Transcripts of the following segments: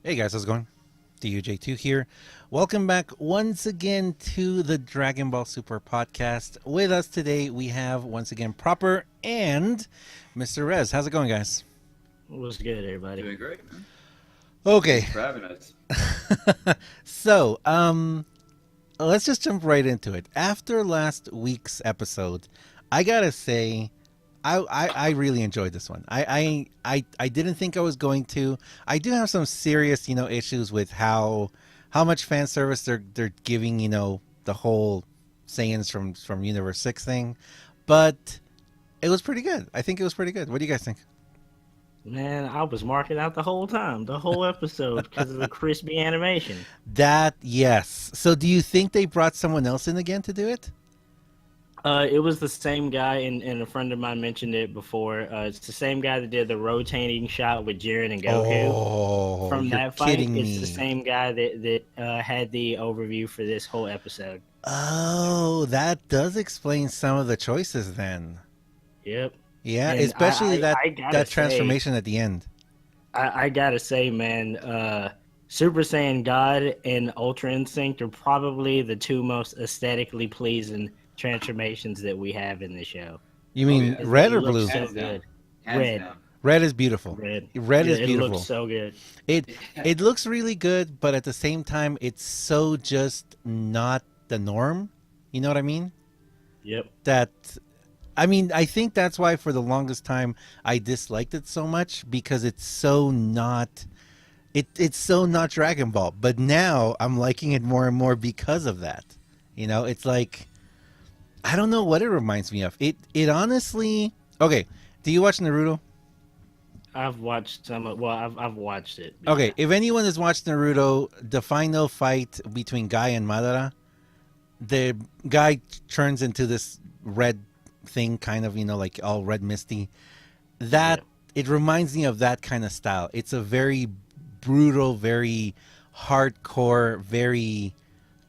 Hey guys, how's it going? DUJ2 here. Welcome back once again to the Dragon Ball Super podcast. With us today, we have once again Proper and Mr. Rez. How's it going, guys? What's good, everybody? Doing great, man. Okay. Thanks for having us. So, let's just jump right into it. After last week's episode, I gotta say, I really enjoyed this one. I didn't think I was going to. I do have some serious, issues with how much fan service they're giving, the whole Saiyans from Universe 6 thing. But it was pretty good. I think it was pretty good. What do you guys think? Man, I was marking out the whole time, the whole episode, because of the crispy animation. That, yes. So do you think they brought someone else in again to do it? It was the same guy, and a friend of mine mentioned it before. It's the same guy that did the rotating shot with Jiren and Goku. Oh, From you're that fight, kidding it's me. the same guy that had the overview for this whole episode. Oh, that does explain some of the choices then. Yep. Yeah, And especially I gotta that say, transformation at the end. I gotta say, man, Super Saiyan God and Ultra Instinct are probably the two most aesthetically pleasing transformations that we have in the show. You mean yeah. red It or looks blue? so Hands down. good. Hands Red. down. Red is beautiful. Red. Red Yeah, is it beautiful. looks so good. It looks really good, but at the same time, it's so just not the norm. You know what I mean? Yep. I think that's why for the longest time I disliked it so much because it's so not. It's so not Dragon Ball. But now I'm liking it more and more because of that. It's like I don't know what it reminds me of. It honestly. Okay, do you watch Naruto? I've watched some of. Well, I've watched it. Okay, if anyone has watched Naruto, the final fight between Guy and Madara, the guy turns into this red thing, kind of, like all red misty. That It reminds me of that kind of style. It's a very brutal, very hardcore, very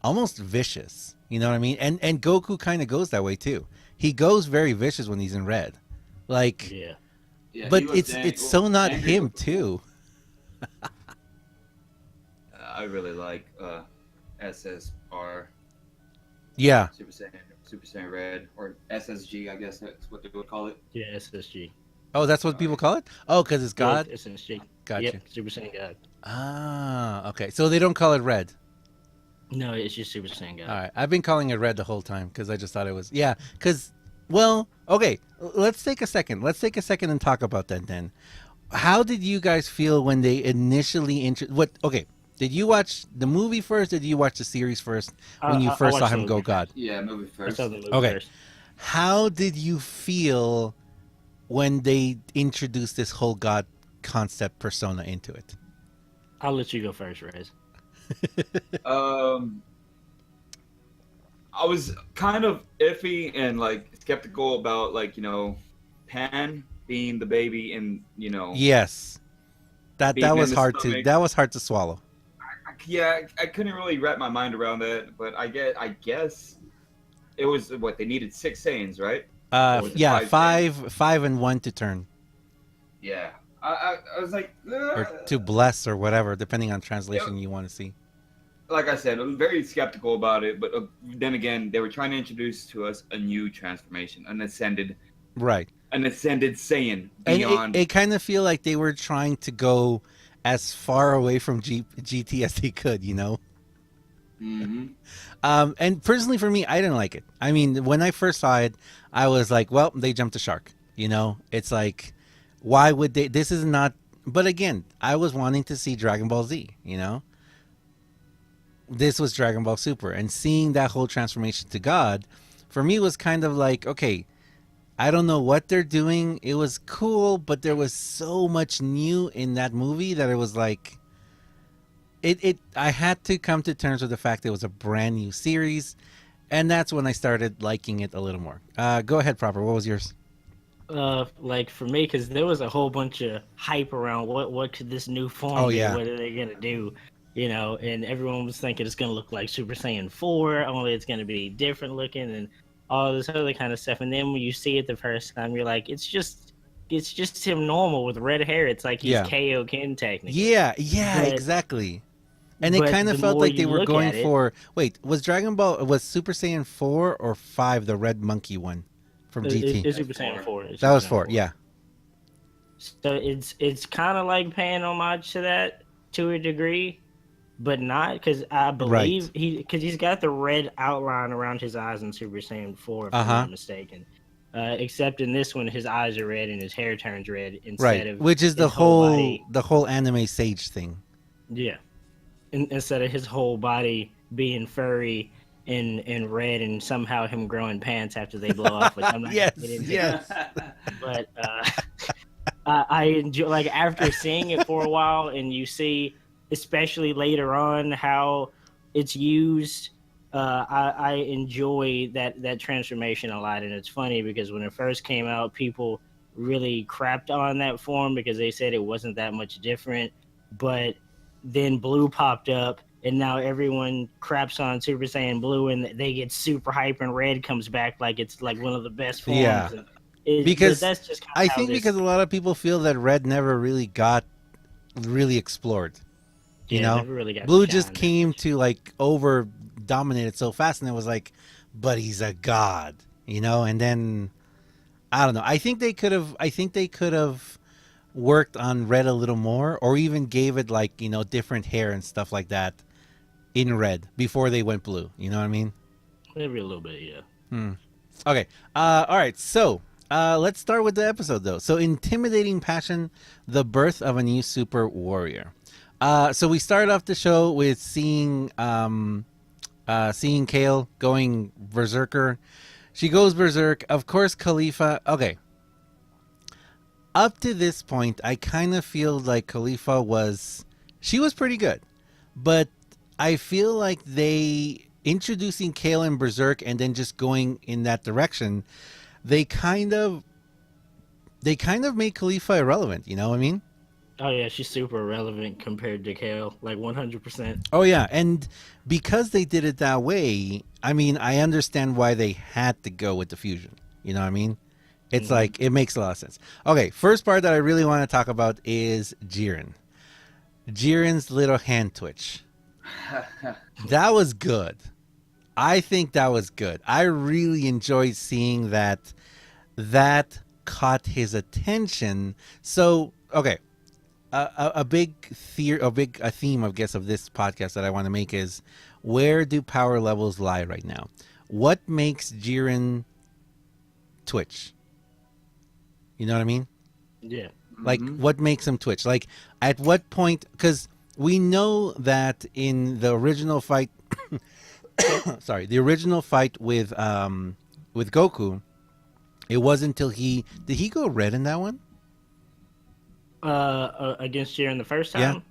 almost vicious. You know what I mean? And Goku kind of goes that way too. He goes very vicious when he's in red, like. Yeah. Yeah, But he was it's so not angry him with- too. I really like SSR, Yeah. Super Saiyan Red, or SSG, I guess that's what they would call it. Yeah. SSG. Oh, that's what people call it. Oh, because it's God. Yeah, SSG. Gotcha. Yep. Super Saiyan God. Ah, okay. So they don't call it red. No, it's just Super Saiyan God. All right. I've been calling it red the whole time because I just thought it was. Yeah. Because, well, okay. Let's take a second. Let's take a second and talk about that then. How did you guys feel when they initially Okay. Did you watch the movie first? Or did you watch the series first when you I first saw watched the him go movie God? Yeah, movie I first. saw the movie Okay. first. How did you feel when they introduced this whole God concept persona into it? I'll let you go first, Rez. Um, I was kind of iffy and like skeptical about Pan being the baby and Yes. That being was in the hard stomach. that was hard to swallow. Yeah, I couldn't really wrap my mind around that, but I guess it was what they needed 6 Saiyans, right? Or was it Yeah, 5 five and one to turn Yeah, I was like, or to bless or whatever, depending on translation you want to see. like I said, I'm very skeptical about it. But then again, they were trying to introduce to us a new transformation, Right. an ascended Saiyan And beyond. it kind of feel like they were trying to go as far away from GT as they could, Mhm. And personally for me, I didn't like it. I mean, when I first saw it, I was like, well, they jumped the shark. It's like, why would they? This is not. But again, I was wanting to see Dragon Ball Z. This was Dragon Ball Super, and seeing that whole transformation to God, for me was kind of like, okay, I don't know what they're doing. It was cool, but there was so much new in that movie that it was like, I had to come to terms with the fact that it was a brand new series, and that's when I started liking it a little more. Go ahead, Proper. What was yours? Like for me, because there was a whole bunch of hype around what could this new form Oh, be? yeah. What are they gonna do? And everyone was thinking it's gonna look like Super Saiyan 4, only it's gonna be different looking and all this other kind of stuff. And then when you see it the first time, you're like, it's just it's just him normal with red hair. It's like he's Yeah. Kaioken technically. Yeah, But- exactly. And it but kind of the felt more like they you were look going at it- for. Wait, was Super Saiyan 4 or 5 the red monkey one from GT? It's Super Saiyan 4. That was 4, yeah. So it's kind of like paying homage to that to a degree, but not because I believe he's got the red outline around his eyes in Super Saiyan 4, if I'm not mistaken. Except in this one, his eyes are red and his hair turns red instead of which is the his whole body. the whole anime sage thing. Yeah, instead of his whole body being furry and red, and somehow him growing pants after they blow off. Which I'm not Yes, gonna get into. yes. But I enjoy, like, after seeing it for a while, and you see, especially later on, how it's used. I enjoy that transformation a lot, and it's funny because when it first came out, people really crapped on that form because they said it wasn't that much different. But then Blue popped up, and now everyone craps on Super Saiyan Blue, and they get super hype, and Red comes back like it's like one of the best forms. Yeah. And Because that's just kinda I how think this- because a lot of people feel that red never really got really explored. You yeah, know, never really got Blue to just shine. came to like over dominated so fast, and it was like, but he's a god, you know. And then I don't know. I think they could have worked on red a little more, or even gave it like, you know, different hair and stuff like that in red before they went blue. You know what I mean? Maybe a little bit, yeah. Okay. All right. So let's start with the episode, though. So, intimidating passion, the birth of a new super warrior. So we started off the show with seeing Kale going berserker. She goes berserk. Of course, Khalifa. Okay. Up to this point, I kind of feel like Khalifa was pretty good, but I feel like they introducing Kale and berserk and then just going in that direction. They kind of made Khalifa irrelevant. You know what I mean? Oh yeah, she's super irrelevant compared to Kale, like 100%. Oh yeah, and because they did it that way, I mean, I understand why they had to go with the fusion. You know what I mean? It's like, it makes a lot of sense. Okay, first part that I really want to talk about is Jiren. Jiren's little hand twitch. That was good. I think that was good. I really enjoyed seeing that. That caught his attention. So, okay. A theme, I guess, of this podcast that I want to make is, where do power levels lie right now? What makes Jiren twitch? You know what I mean? Yeah. Like, what makes him twitch? Like, at what point? Because we know that in the original fight, the original fight with Goku, it wasn't until did he go red in that one? Against Jiren the first time?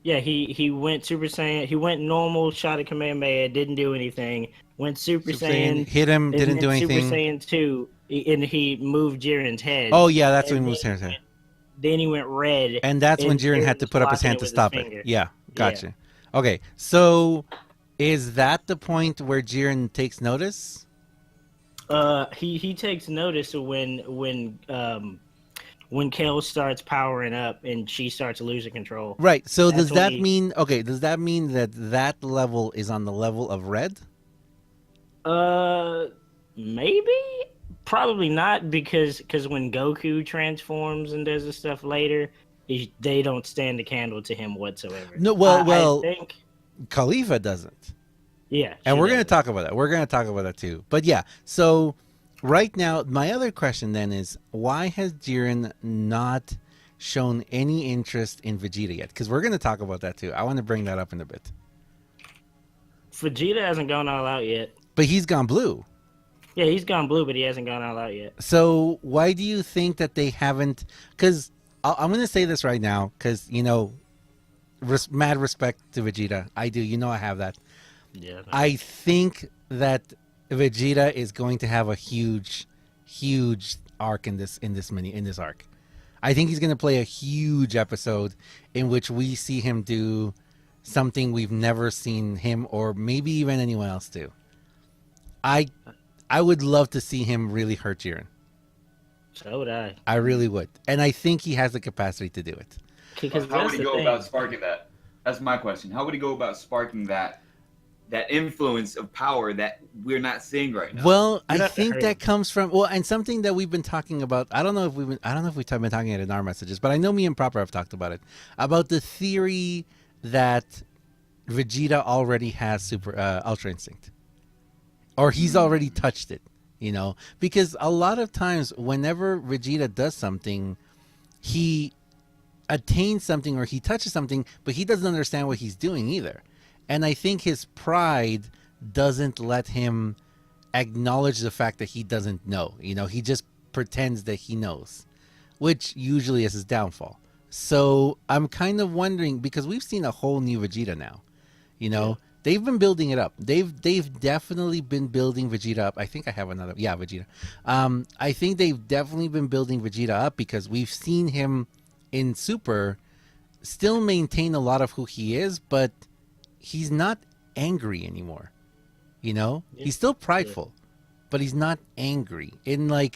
Yeah, he went Super Saiyan. He went normal, shot at Kamehameha, didn't do anything. Went Super Saiyan, hit him, and didn't then do anything. Super Saiyan 2, and he moved Jiren's head. Oh yeah, that's when And he moves then his head. Then he went red. And that's when Jiren had to was put up his blocking hand to with stop finger. it. Yeah, gotcha. Okay, so is that the point where Jiren takes notice? He takes notice when Kale starts powering up and she starts losing control. Right. So That's does that when mean Does that mean that level is on the level of red? Maybe, probably not, because when Goku transforms and does the stuff later, they don't stand a candle to him whatsoever. No. I think, Khalifa doesn't. yeah, And she we're going to does. talk about that. We're going to talk about that too. But yeah, so right now, my other question then is, why has Jiren not shown any interest in Vegeta yet? Because we're going to talk about that too. I want to bring that up in a bit. Vegeta hasn't gone all out yet. But he's gone blue. Yeah, he's gone blue, but he hasn't gone all out yet. So why do you think that they haven't? Because I'm going to say this right now, because, you know, mad respect to Vegeta. I do. You know I have that. Yeah. I think that Vegeta is going to have a huge arc in this arc. I think he's going to play a huge episode in which we see him do something we've never seen him or maybe even anyone else do. I would love to see him really hurt Jiren. So would I. I really would, and I think he has the capacity to do it. Because How would that's he the go thing. about sparking that? That's my question. How would he go about sparking that influence of power that we're not seeing right now? Well, You'd I have to think hurt that him. comes from and something that we've been talking about. I don't know if we've been talking it in our messages, but I know me and Proper have talked about it, about the theory that Vegeta already has super Ultra Instinct, or he's already touched it. Because a lot of times, whenever Vegeta does something, he attains something or he touches something, but he doesn't understand what he's doing either. And I think his pride doesn't let him acknowledge the fact that he doesn't know. He just pretends that he knows, which usually is his downfall. So I'm kind of wondering, because we've seen a whole new Vegeta now. They've been building it up. They've definitely been building Vegeta up. I think I have another. Yeah, Vegeta. I think they've definitely been building Vegeta up because we've seen him in Super still maintain a lot of who he is, but he's not angry anymore. He's still prideful, but he's not angry. Remember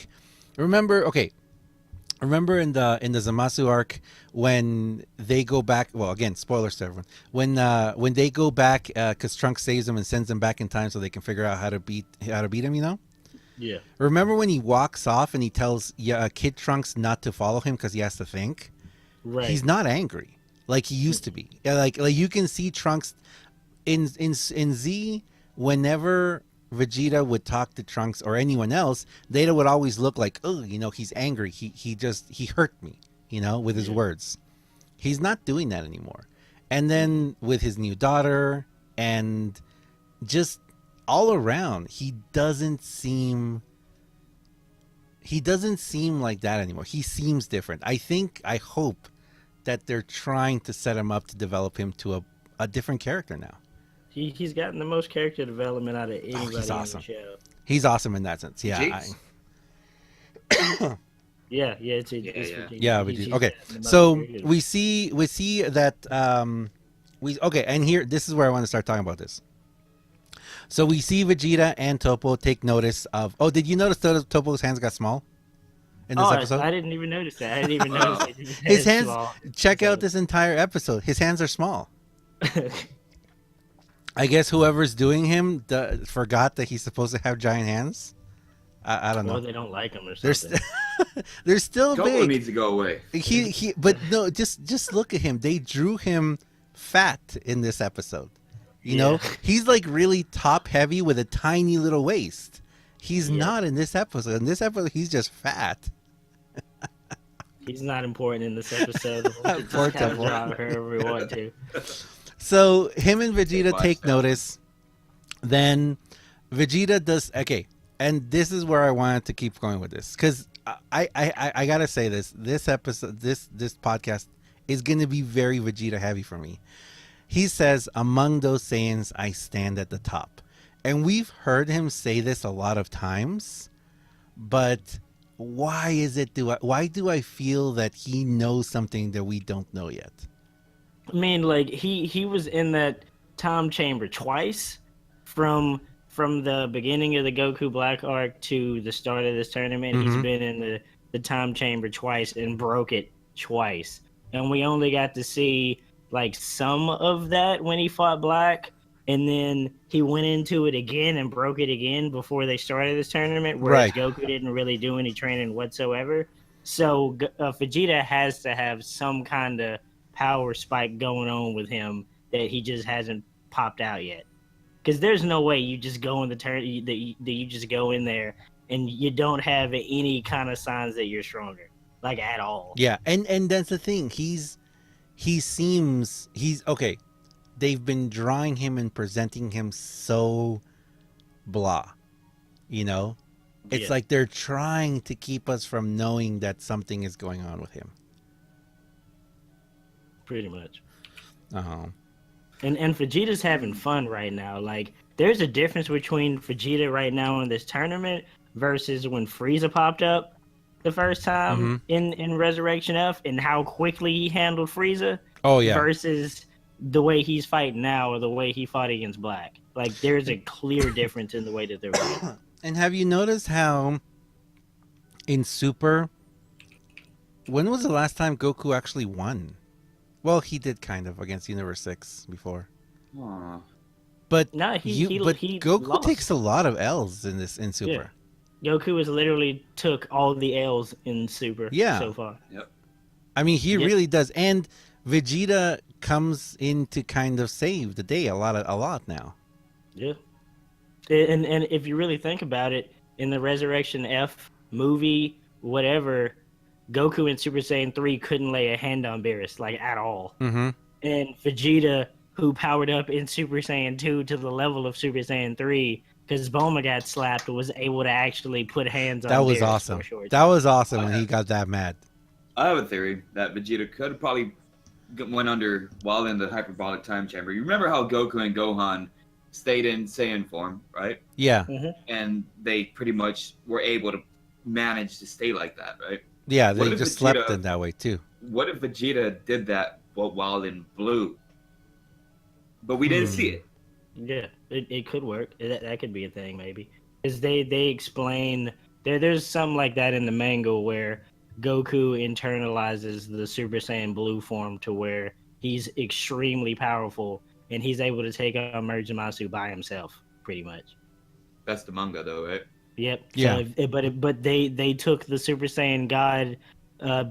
in the Zamasu arc when they go back. Well, again, spoilers to everyone. When they go back, because Trunks saves them and sends them back in time so they can figure out how to beat him. Yeah. Remember when he walks off and he tells Kid Trunks not to follow him because he has to think. Right. He's not angry like he used to be. Like you can see Trunks in Z. Whenever Vegeta would talk to Trunks or anyone else, they would always look like, oh, he's angry. He hurt me, with his words. He's not doing that anymore. And then with his new daughter and just all around, he doesn't seem like that anymore. He seems different. I hope that they're trying to set him up to develop him to a different character now. He's gotten the most character development out of anybody he's in awesome. the show. He's awesome in that sense. Yeah. It's Vegeta. He's Okay. the most So character. we see that and here this is where I want to start talking about this. So we see Vegeta and Topo take notice of. Oh, did you notice Topo's hands got small in this episode? I didn't even notice that. I didn't even notice that His hands. small. Check out this entire episode. His hands are small. I guess whoever's doing him forgot that he's supposed to have giant hands. I don't know. Or they don't like him or something. They're still Goku big. needs to go away. But no, just look at him. They drew him fat in this episode. He's like really top heavy with a tiny little waist. He's not in this episode. In this episode, he's just fat. He's not important in this episode. We'll just Poor kind of Topo. drop whoever we want to. So him and Vegeta Watch take that. notice. Then Vegeta does and this is where I wanted to keep going with this because I gotta say this episode this podcast is gonna be very Vegeta heavy for me. He says, "Among those Saiyans, I stand at the top," and we've heard him say this a lot of times, but why do I feel that he knows something that we don't know yet? I mean, he was in that time chamber twice, from the beginning of the Goku Black arc to the start of this tournament. Mm-hmm. He's been in the time chamber twice and broke it twice, and we only got to see some of that when he fought Black, and then he went into it again and broke it again before they started this tournament. Whereas Goku didn't really do any training whatsoever. So Vegeta has to have some kind of power spike going on with him that he just hasn't popped out yet. Because there's no way you just go in that you just go in there and you don't have any kind of signs that you're stronger, at all. Yeah, and that's the thing. He's okay. They've been drawing him and presenting him so blah. It's like they're trying to keep us from knowing that something is going on with him. Pretty much. Uh-huh. And Vegeta's having fun right now. There's a difference between Vegeta right now in this tournament versus when Frieza popped up the first time in Resurrection F, and how quickly he handled Frieza. Oh yeah. Versus the way he's fighting now or the way he fought against Black. There's a clear difference in the way that they're fighting. And have you noticed how in Super, when was the last time Goku actually won? Well, he did kind of against Universe 6 before. Aw. But No, but he Goku lost. takes a lot of L's in Super. Yeah. Goku has literally took all the L's in Super Yeah. so far. Yep. I mean, he Yep. really does. And Vegeta comes in to kind of save the day a lot now. Yeah. And if you really think about it, in the Resurrection F movie, whatever, Goku in Super Saiyan 3 couldn't lay a hand on Beerus, like, at all. Mm-hmm. And Vegeta, who powered up in Super Saiyan 2 to the level of Super Saiyan 3, because Bulma got slapped, was able to actually put hands on That was Beerus awesome. for a short That time. was awesome when he got that mad. I have a theory that Vegeta could have probably went under while in the hyperbolic time chamber. You remember how Goku and Gohan stayed in Saiyan form, right? Yeah. And they pretty much were able to manage to stay like that, right? Yeah, What they if just Vegeta- slept in that way too. What if Vegeta did that while in blue? But we didn't see it. Yeah, it could work. That could be a thing, maybe. Because they explain... There's something like that in the manga where Goku internalizes the Super Saiyan Blue form to where he's extremely powerful and he's able to take on Murjimasu by himself, pretty much. That's the manga, though, right? Yep. Yeah. So but they took the Super Saiyan God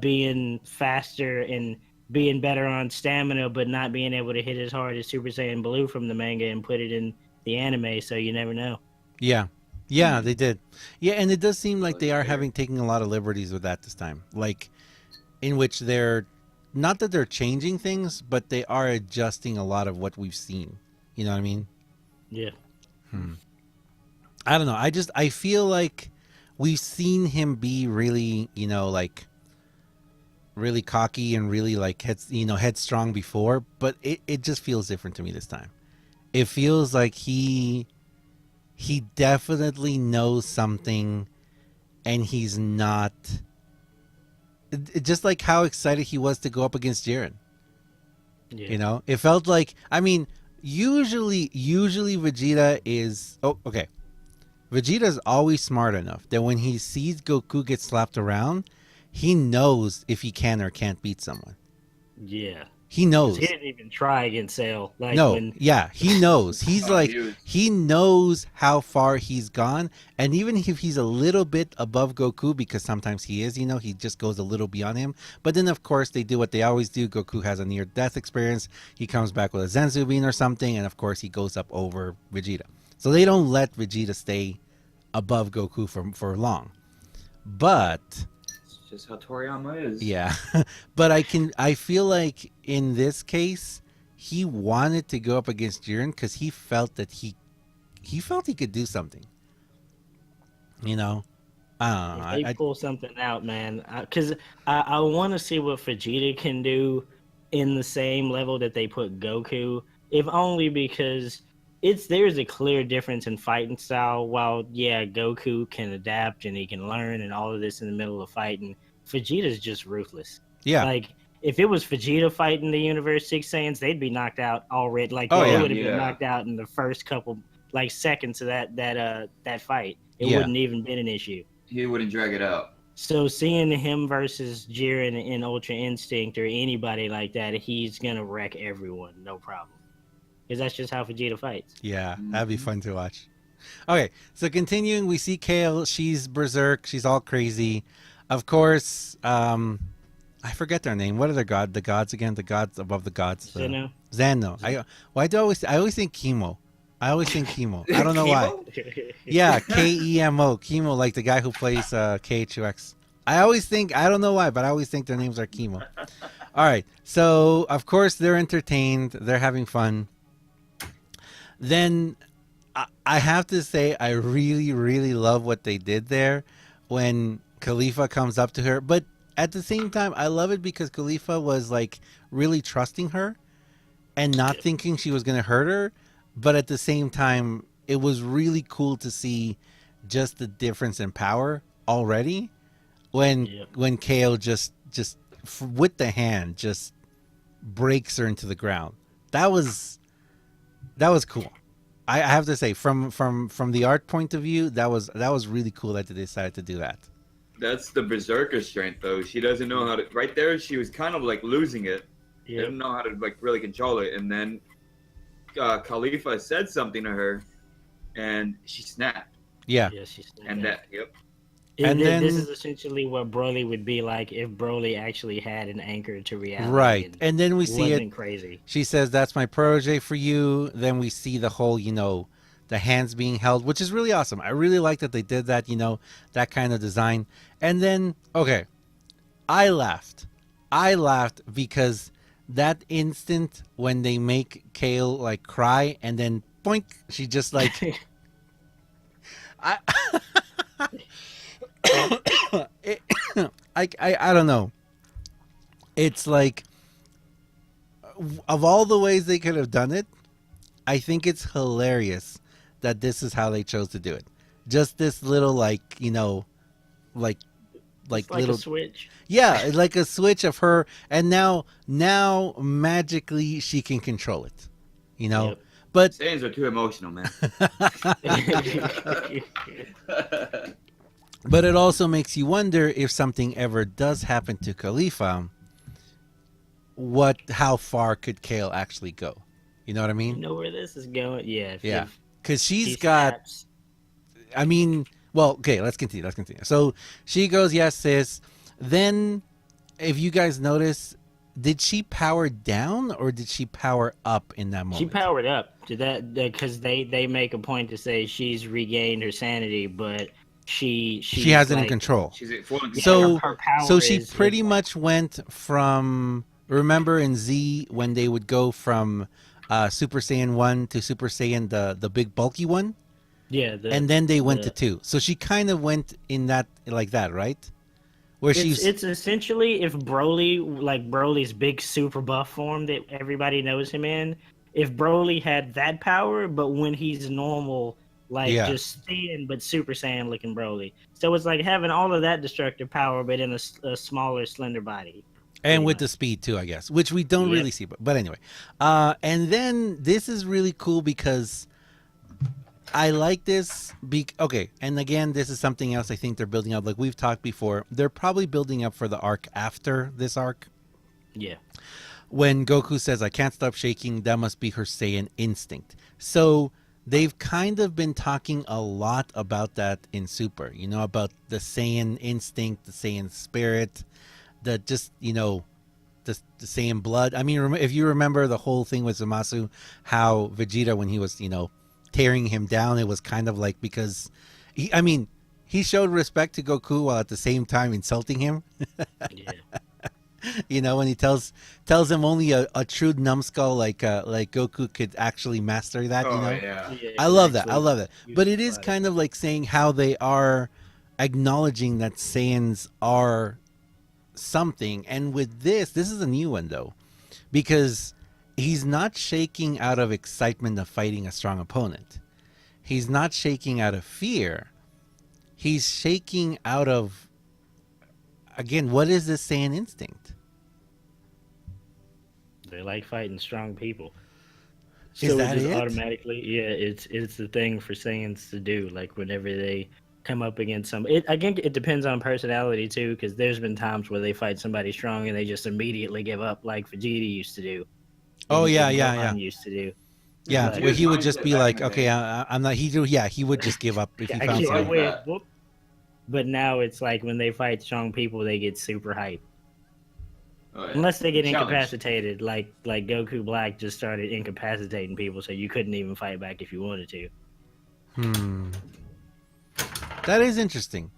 being faster and being better on stamina, but not being able to hit as hard as Super Saiyan Blue from the manga and put it in the anime. So you never know. Yeah. Yeah, they did. Yeah, and it does seem like they are taking a lot of liberties with that this time. Like, in which they're, not that they're changing things, but they are adjusting a lot of what we've seen. You know what I mean? Yeah. I don't know. I feel like we've seen him be really, like, really cocky and really, like, headstrong before, but it just feels different to me this time. It feels like he definitely knows something, and he's not. Just like how excited he was to go up against Jiren. Yeah. It felt like. I mean, usually Vegeta is. Oh, okay. Vegeta's always smart enough that when he sees Goku get slapped around, he knows if he can or can't beat someone. Yeah. He knows. He didn't even try against Cell. Like Yeah, he knows. He's like, huge. he knows how far he's gone. And even if he's a little bit above Goku, because sometimes he is, he just goes a little beyond him. But then, of course, they do what they always do. Goku has a near-death experience. He comes back with a Zenzu Bean or something. And, of course, he goes up over Vegeta. So they don't let Vegeta stay above Goku for long. But... It's just how Toriyama is. yeah, but I feel like in this case, he wanted to go up against Jiren because he felt that he could do something. I don't know. If they pull something out, man, because I want to see what Vegeta can do in the same level that they put Goku, if only because there's a clear difference in fighting style. While Goku can adapt and he can learn and all of this in the middle of fighting, Vegeta's just ruthless. Yeah. Like, if it was Vegeta fighting the Universe 6 Saiyans, they'd be knocked out already. Like, they would have been knocked out in the first couple, like, seconds of that fight. It wouldn't even been an issue. He wouldn't drag it out. So seeing him versus Jiren in Ultra Instinct or anybody like that, he's going to wreck everyone, no problem. Because that's just how Vegeta fights. Yeah, that'd be fun to watch. Okay, so continuing, we see Kale. She's berserk. She's all crazy. Of course, I forget their name. What are the gods again? The gods above the gods. Zeno. I always think Chemo. I don't know why. Yeah, Kemo. Chemo, like the guy who plays KHUX. I don't know why, but I always think their names are Chemo. All right, so of course they're entertained. They're having fun. Then I have to say I really, really love what they did there when Khalifa comes up to her. But at the same time, I love it because Khalifa was like really trusting her and not thinking she was going to hurt her. But at the same time, it was really cool to see just the difference in power already when Kale just with the hand just breaks her into the ground. That was cool. I have to say, from the art point of view, that was really cool that they decided to do that. That's the berserker strength, though. She doesn't know how to. Right there, she was kind of like losing it. Yeah. Didn't know how to like really control it, and then Khalifa said something to her, and she snapped. Yeah. Yeah, she's And that, yep. And this then- is essentially what Broly would be like if Broly actually had an anchor to reality. Right. And then we see wasn't it. crazy. She says, "That's my protege for you." Then we see the whole, the hands being held, which is really awesome. I really like that they did that, that kind of design. And then, okay, I laughed. Because that instant when they make Kale like cry and then boink, she just like, I, I don't know. It's like, of all the ways they could have done it, I think it's hilarious that this is how they chose to do it. Just this little like like It's like little a switch. yeah, like a switch of her, and now magically she can control it. Yep. But Saiyans are too emotional, man. but it also makes you wonder if something ever does happen to Khalifa, how far could Kale actually go? You know what I You mean? know where this is going? Yeah. Yeah. If Because she she's got. snaps, I mean, well, okay, let's continue. So she goes, "Yes, sis." Then, if you guys notice, did she power down or did she power up in that moment? she powered up to that because they make a point to say she's regained her sanity, but she's She has it in like, control. She's at full yeah, So- her power So she is pretty like- much went from, remember in Z when they would go from Super Saiyan 1 to Super Saiyan, the big bulky one? yeah, And then they went the- to 2. So she kind of went in that, like that, right? Where she's. It's essentially if Broly's big super buff form that everybody knows him in. If Broly had that power, but when he's normal, like Yeah. just Saiyan but Super Saiyan looking Broly. So it's like having all of that destructive power, but in a smaller, slender body. And pretty with much. the speed too, I guess, which we don't Yep. really see. But anyway, and then this is really cool because I like this. Okay, and again, this is something else I think they're building up. Like we've talked before, they're probably building up for the arc after this arc. Yeah. When Goku says, "I can't stop shaking," that must be her Saiyan instinct. So they've kind of been talking a lot about that in Super. About the Saiyan instinct, the Saiyan spirit. The Saiyan blood. I mean, if you remember the whole thing with Zamasu, how Vegeta, when he was, tearing him down, it was kind of like because he showed respect to Goku while at the same time insulting him. Yeah. When he tells him only a true numbskull like Goku could actually master that. Oh, yeah. Yeah, I love that. actually, I love it. you But it think is about kind of like saying how they are acknowledging that Saiyans are something. And with this is a new one though, because he's not shaking out of excitement of fighting a strong opponent. He's not shaking out of fear. He's shaking out of, again, what is this Saiyan instinct? They like fighting strong people. Is that just it? automatically, yeah, it's the thing for Saiyans to do. Like whenever they come up against I think it depends on personality too, because there's been times where they fight somebody strong and they just immediately give up, like Vegeta used to do. Oh, and yeah, Gohan used to do. Yeah, But- where he would just be Mindset like, back in the okay, day. I'm not. He would just give up if he I found can't something. like win. that. Whoop. But now it's like when they fight strong people, they get super hype. Oh, yeah. Unless they get Challenge. incapacitated, like Goku Black just started incapacitating people, so you couldn't even fight back if you wanted to. That is interesting.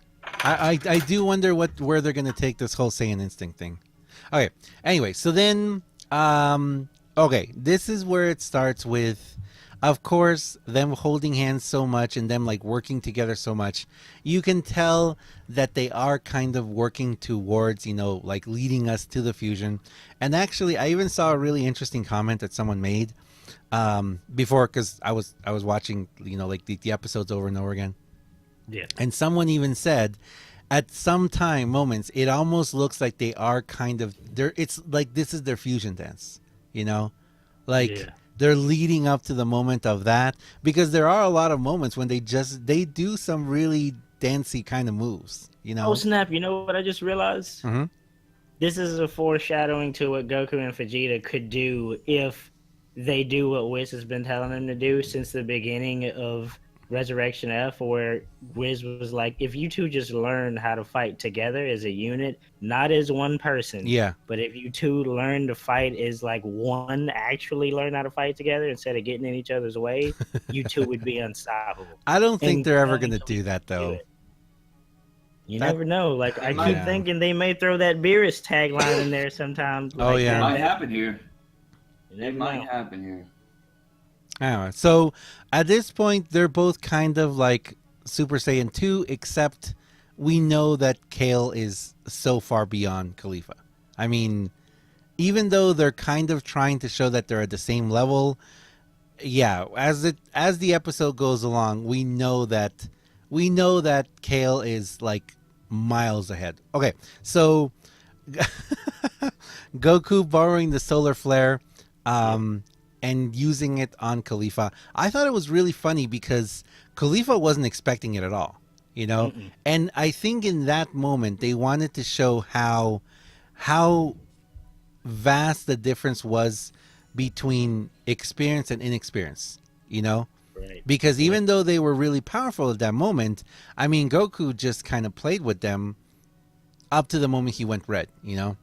I do wonder where they're gonna take this whole Saiyan instinct thing. Okay. Anyway, so then okay, this is where it starts with, of course, them holding hands so much and them like working together so much. You can tell that they are kind of working towards, like leading us to the fusion. And actually, I even saw a really interesting comment that someone made before, because I was watching, like the episodes over and over again. Yeah. And someone even said, at some moments, it almost looks like they are kind of there. It's like this is their fusion dance, like Yeah. they're leading up to the moment of that, because there are a lot of moments when they do some really dancey kind of moves, you know? Oh snap! You know what I just realized? Hmm. This is a foreshadowing to what Goku and Vegeta could do if they do what Wiz has been telling them to do since the beginning of Resurrection F, where Wiz was like, if you two just learn how to fight together as a unit, not as one person, Yeah. but if you two learn to fight as like one, actually learn how to fight together instead of getting in each other's way, you two would be unstoppable. I don't think And they're ever only going to so do we that, can do though. it. You That- never know. Like I keep Yeah. thinking they may throw that Beerus tagline in there sometimes. Oh, like yeah. It that. might happen here. You It never might know. happen here. Anyway, so at this point, they're both kind of like Super Saiyan 2, except we know that Kale is so far beyond Khalifa. I mean, even though they're kind of trying to show that they're at the same level, yeah, as the episode goes along, we know that Kale is like miles ahead. Okay, so Goku borrowing the solar flare and using it on Khalifa. I thought it was really funny because Khalifa wasn't expecting it at all, you know? Mm-mm. And I think in that moment they wanted to show how vast the difference was between experience and inexperience, you know? Right. Because even though they were really powerful at that moment, I mean, Goku just kind of played with them up to the moment he went red, you know?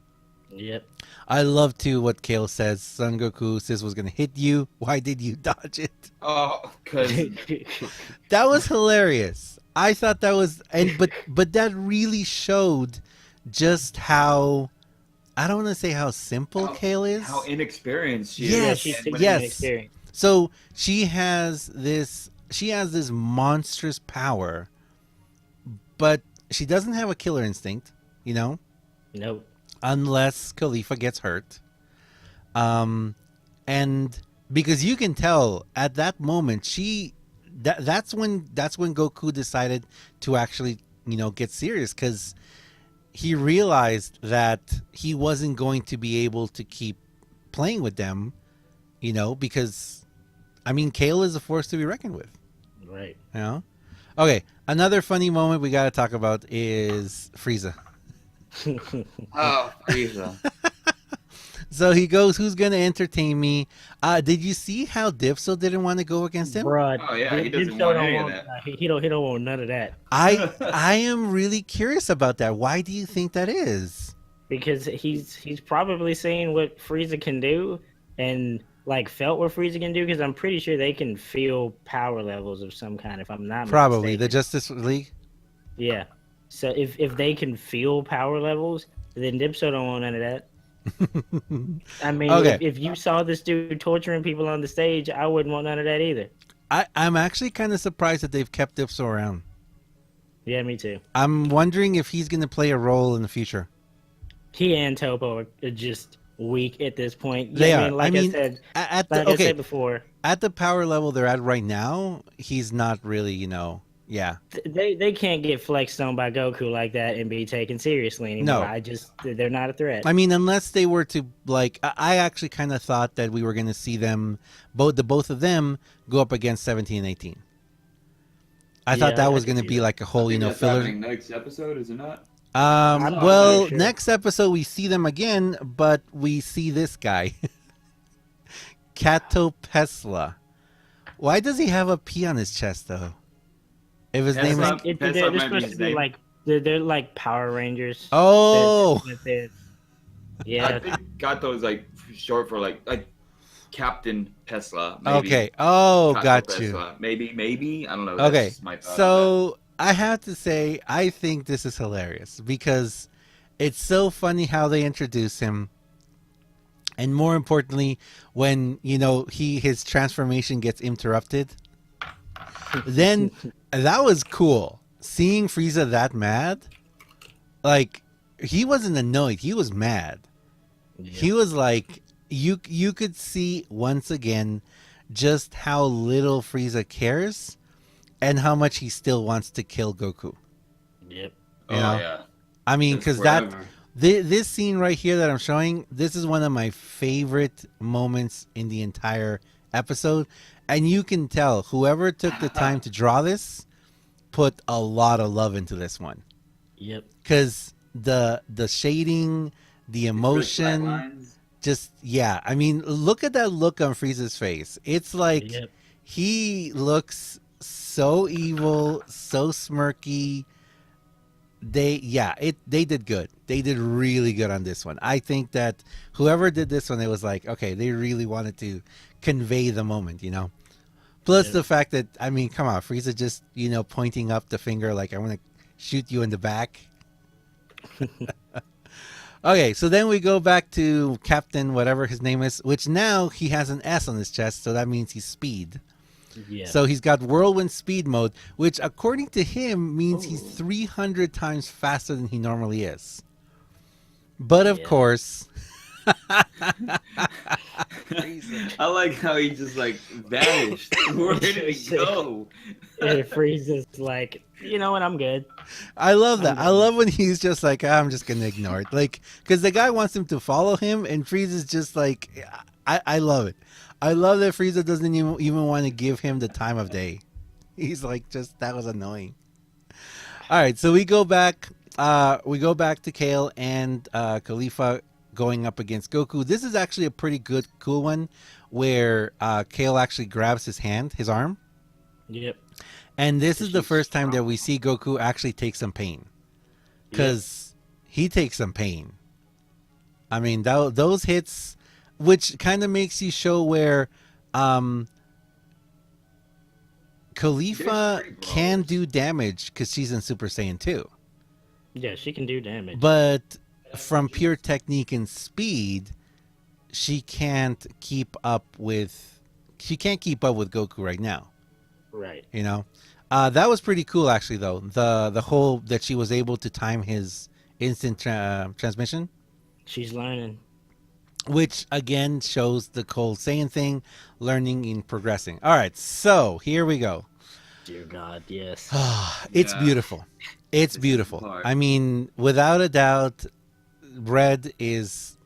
Yep. I love too what Kale says. Son Goku, Sis was gonna hit you. Why did you dodge it? Oh, because That was hilarious. I thought that was, but that really showed just how, I don't want to say how simple Kale is. how inexperienced she Yes, Yeah, is. she's and super when- yes. inexperienced. So she has this monstrous power, but she doesn't have a killer instinct, you know, Nope. unless Khalifa gets hurt. And because you can tell at that moment, that's when Goku decided to actually, you know, get serious, because he realized that he wasn't going to be able to keep playing with them, you know, because I mean, Kale is a force to be reckoned with, Right. you know. Okay, another funny moment we got to talk about is Frieza. Oh, Frieza. So he goes, "Who's gonna entertain me?" Did you see how Dipso didn't want to go against him? Bruh, Oh, yeah, he doesn't Dipso want don't any of want- that. He don't want none of that I am really curious about that. Why do you think that is? because he's probably seen what Frieza can do and like felt what Frieza can do, because I'm pretty sure they can feel power levels of some kind. If I'm not Probably the mistaken. Justice League. Yeah. So if they can feel power levels, then Dipso don't want none of that. I mean, Okay. if you saw this dude torturing people on the stage, I wouldn't want none of that either. I'm actually kind of surprised that they've kept Dipso around. Yeah, me too. I'm wondering if he's going to play a role in the future. He and Topo are just weak at this point. They Yeah, are. I mean, like I mean, I said, At the, like I okay, said before, at the power level they're at right now, he's not really, you know, yeah. they can't get flexed on by Goku like that and be taken seriously anymore. No. They're not a threat. I mean, unless they were to, like, I actually kind of thought that we were going to see them, both of them, go up against 17 and 18. I thought Yeah, that I was could going to see be that. like a whole, I you think know, that's filler. happening next episode, is it not? I'm not Well, very sure. next episode we see them again, but we see this guy, Kato Pesla. Why does he have a P on his chest, though? If his That's name is... not- They're That's not supposed his to be name. like they're like Power Rangers. Oh! They're- I yeah. think Gato is like short for like Captain Tesla. Maybe. Okay. Oh, Gato got you. Tesla. Maybe. I don't know. Okay. That's just my thought on So I have to say, I think this is hilarious because it's so funny how they introduce him. And more importantly, when, you know, his transformation gets interrupted, then that was cool. Seeing Frieza that mad, like, he wasn't annoyed. He was mad. He was like, you could see once again just how little Frieza cares and how much he still wants to kill Goku. Yep. that. You Oh know? yeah. I mean, Just because that forever. this scene right here that I'm showing, this is one of my favorite moments in the entire episode, and you can tell whoever took the time to draw this put a lot of love into this one Yep. because the shading, the Really emotion, flat lines. just yeah. I mean, look at that look on Frieza's face. It's like Yep. he looks so evil, so smirky. They did good. They did really good on this one. I think that whoever did this one, it was like, okay, they really wanted to convey the moment, you know. Plus Yep. the fact that, I mean, come on, Frieza just, you know, pointing up the finger like I want to shoot you in the back. Okay, so then we go back to Captain whatever his name is, which now he has an S on his chest, so that means he's speed. Yeah. So he's got whirlwind speed mode, which according to him means he's Ooh. 300 times faster than he normally is. But of Yeah. course, I like how he just like vanished. Where did he go? Frieza's like, you know what? I'm good. I love that. I love when he's just like, I'm just going to ignore it. Like, because the guy wants him to follow him, and Frieza's just like, I love it. I love that Frieza doesn't even want to give him the time of day. He's like, just, that was annoying. All right, so we go back to Kale and Khalifa going up against Goku. This is actually a pretty good, cool one where Kale actually grabs his arm. Yep. And this is the She's first time that strong. we see Goku actually take some pain. Because he takes some pain. I mean, those hits, which kind of makes you show where Khalifa They're street can brawlers. do damage because she's in Super Saiyan 2. Yeah, she can do damage. But from pure technique and speed, she can't keep up with Goku right now. Right. You know, that was pretty cool actually. Though the whole that she was able to time his instant transmission, She's learning. which again shows the whole Saiyan thing, learning and progressing. All right, so here we go. Dear God, yes. It's Yeah. beautiful. It's This is the beautiful. part. I mean, without a doubt, Red is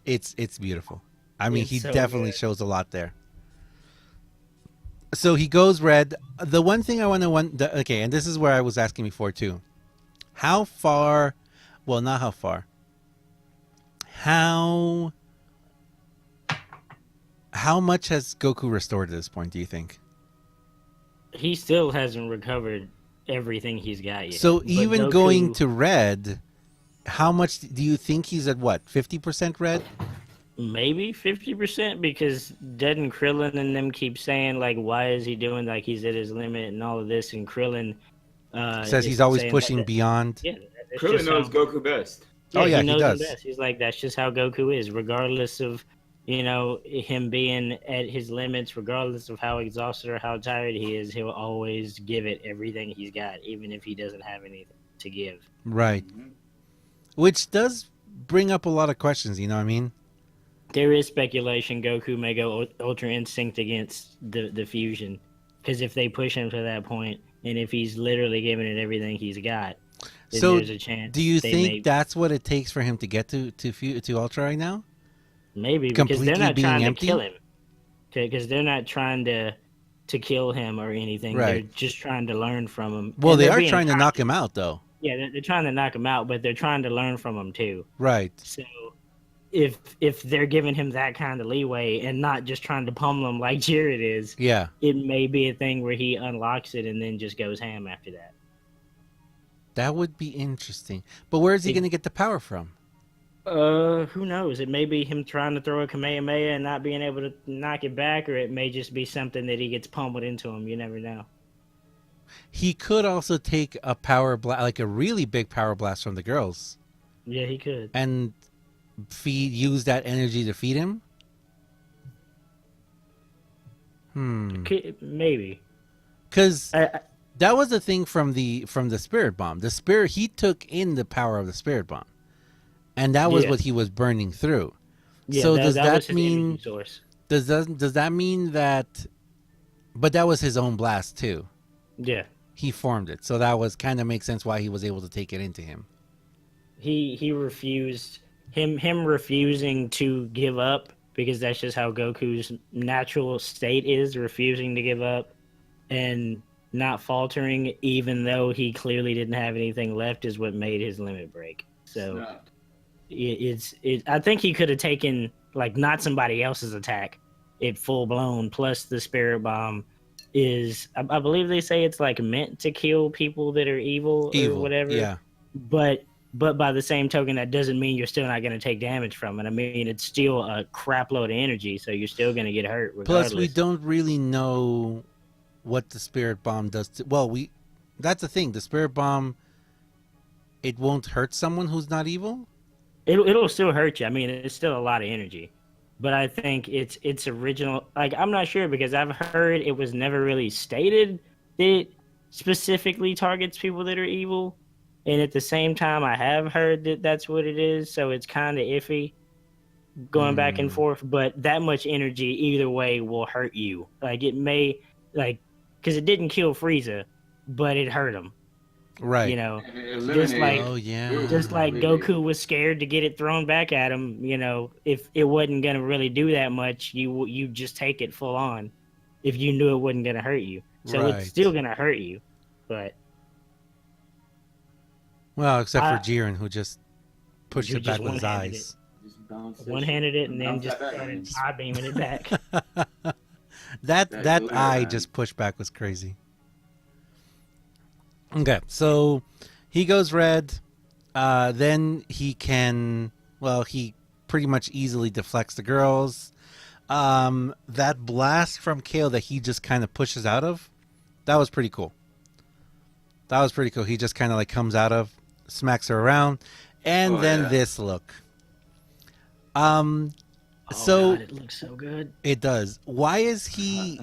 it's beautiful. I mean, It's he so definitely good. shows a lot there. So he goes red. The one thing I want to okay, and this is where I was asking before too. How far? Well, not how far. How much has Goku restored at this point? Do you think? He still hasn't recovered everything he's got yet. So But even Goku- going to red, how much do you think he's at? What, 50% red? maybe 50%, because doesn't Krillin and them keep saying like, why is he doing like he's at his limit and all of this, and Krillin Says is he's always saying pushing that, beyond. yeah, that's Krillin just knows how, Goku best. Oh, yeah, he he knows him does. best. He's like, that's just how Goku is, regardless of him being at his limits, regardless of how exhausted or how tired he is, he'll always give it everything he's got, even if he doesn't have anything to give. Right. Mhm. Which does bring up a lot of questions, you know what I mean? There is speculation Goku may go Ultra Instinct against the fusion, because if they push him to that point, and if he's literally giving it everything he's got, then So, there's a chance. do you they think may, that's what it takes for him to get to Ultra right now? maybe because they're completely not being trying empty? to kill him, because they're not trying to kill him or anything. Right. They're just trying to learn from him. Well, And they they're are being trying to knock conscious. him out, though. Yeah, they're trying to knock him out, but they're trying to learn from him too. Right. So if they're giving him that kind of leeway and not just trying to pummel him like Jared is, Yeah. it may be a thing where he unlocks it and then just goes ham after that. That would be interesting. But where is he It- going to get the power from? Who knows? It may be him trying to throw a Kamehameha and not being able to knock it back, or it may just be something that he gets pummeled into him. You never know. He could also take a power blast, like a really big power blast from the girls, Yeah, he could. and use that energy to feed him. Maybe. Because I, that was the thing from the spirit bomb. The spirit, he took in the power of the spirit bomb, and that was Yeah. what he was burning through. yeah, So that, does that that was his mean- energy source? Does that mean that? But that was his own blast too. Yeah. He formed it, so that was kind of makes sense why he was able to take it into him. He refused him refusing to give up, because that's just how Goku's natural state is, refusing to give up, and not faltering, even though he clearly didn't have anything left, is what made his limit break. So Snapped. I think he could have taken like not somebody else's attack, it full blown. Plus the spirit bomb is, I believe they say it's like meant to kill people that are evil or whatever. Yeah. But by the same token, that doesn't mean you're still not going to take damage from it. I mean, it's still a crap load of energy, so you're still going to get hurt regardless. Plus, we don't really know what the spirit bomb does. That's the thing. The spirit bomb, it won't hurt someone who's not evil. It'll still hurt you. I mean, it's still a lot of energy. But I think it's original. Like, I'm not sure because I've heard it was never really stated that it specifically targets people that are evil. And at the same time, I have heard that that's what it is. So it's kind of iffy going back and forth. But that much energy either way will hurt you. Like, it may, like, because it didn't kill Frieza, but it hurt him. Right. You know, Eliminate- just like Oh yeah. just like Goku was scared to get it thrown back at him, you know, if it wasn't gonna really do that much, you just take it full on, if you knew it wasn't gonna hurt you. So Right. it's still gonna hurt you, but Well, except for Jiren, who just pushed Who it back just with his one-handed eyes. Just bounce that one-handed it and then Bounce just that back. started eye beaming it back. that That eye glitter, just pushed back was crazy. Okay, so he goes red. Then he can. Well, he pretty much easily deflects the girls. That blast from Kale that he just kind of pushes out of, that was pretty cool. That was pretty cool. He just kind of like comes out of, smacks her around, and Oh, then yeah. this look. Oh, So God, it looks so good. it does. Why is he?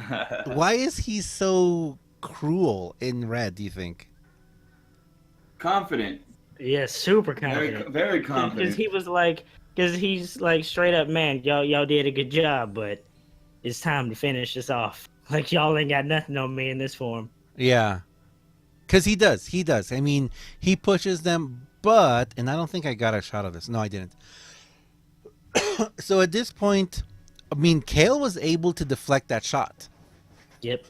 Why is he so cruel in red? Do you think? Confident. Yeah, super confident. Very Because confident. he was like, because he's like straight up, man, y'all did a good job, but it's time to finish this off. Like, y'all ain't got nothing on me in this form. Yeah, because he does. He does. I mean, he pushes them, but and I don't think I got a shot of this. No, I didn't. So at this point, I mean, Kale was able to deflect that shot. Yep.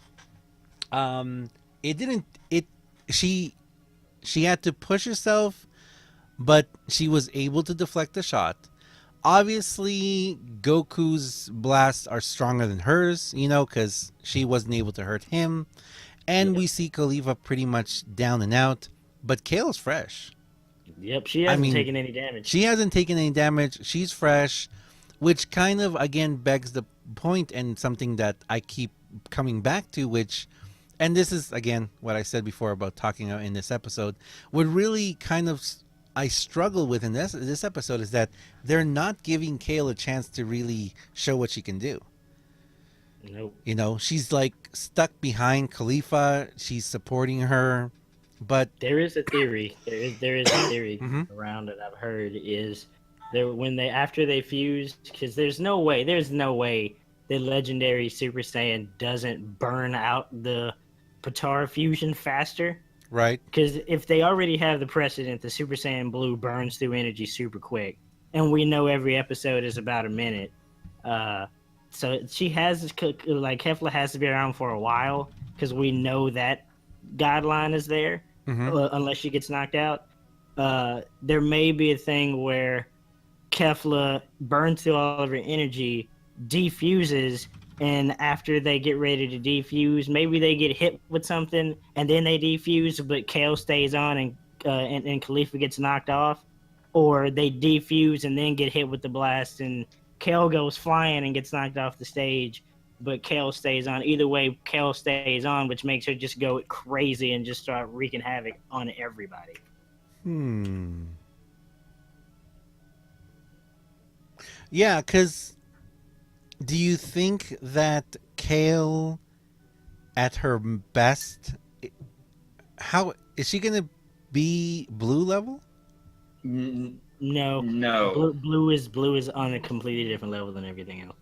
It didn't. She had to push herself, but she was able to deflect the shot. Obviously, Goku's blasts are stronger than hers, you know, because she wasn't able to hurt him. And we see Khalifa pretty much down and out, but Kale's fresh. Yep, she hasn't mean, taken any damage. She hasn't taken any damage. She's fresh, which kind of, again, begs the point and something that I keep coming back to, which, and this is, again, what I said before about talking in this episode, what really kind of I struggle with in this episode is that they're not giving Kale a chance to really show what she can do. Nope. You know, she's like stuck behind Khalifa. She's supporting her, but There is a theory. There is a theory Mhm. around that I've heard is after they fuse, because there's no way that Legendary Super Saiyan doesn't burn out the Potara fusion faster. right, Because if they already have the precedent, the Super Saiyan Blue burns through energy super quick, and we know every episode is about a minute. So she has, like, Hefla has to be around for a while because we know that guideline is there, unless she gets knocked out. There may be a thing where Kefla burns through all of her energy, defuses, and after they get ready to defuse, maybe they get hit with something and then they defuse, but Kale stays on and Khalifa gets knocked off, or they defuse and then get hit with the blast and Kale goes flying and gets knocked off the stage, but Kale stays on. Either way, Kale stays on, which makes her just go crazy and just start wreaking havoc on everybody. Yeah, because do you think that Kale, at her best, how is she gonna be blue level? No, No, blue is on a completely different level than everything else.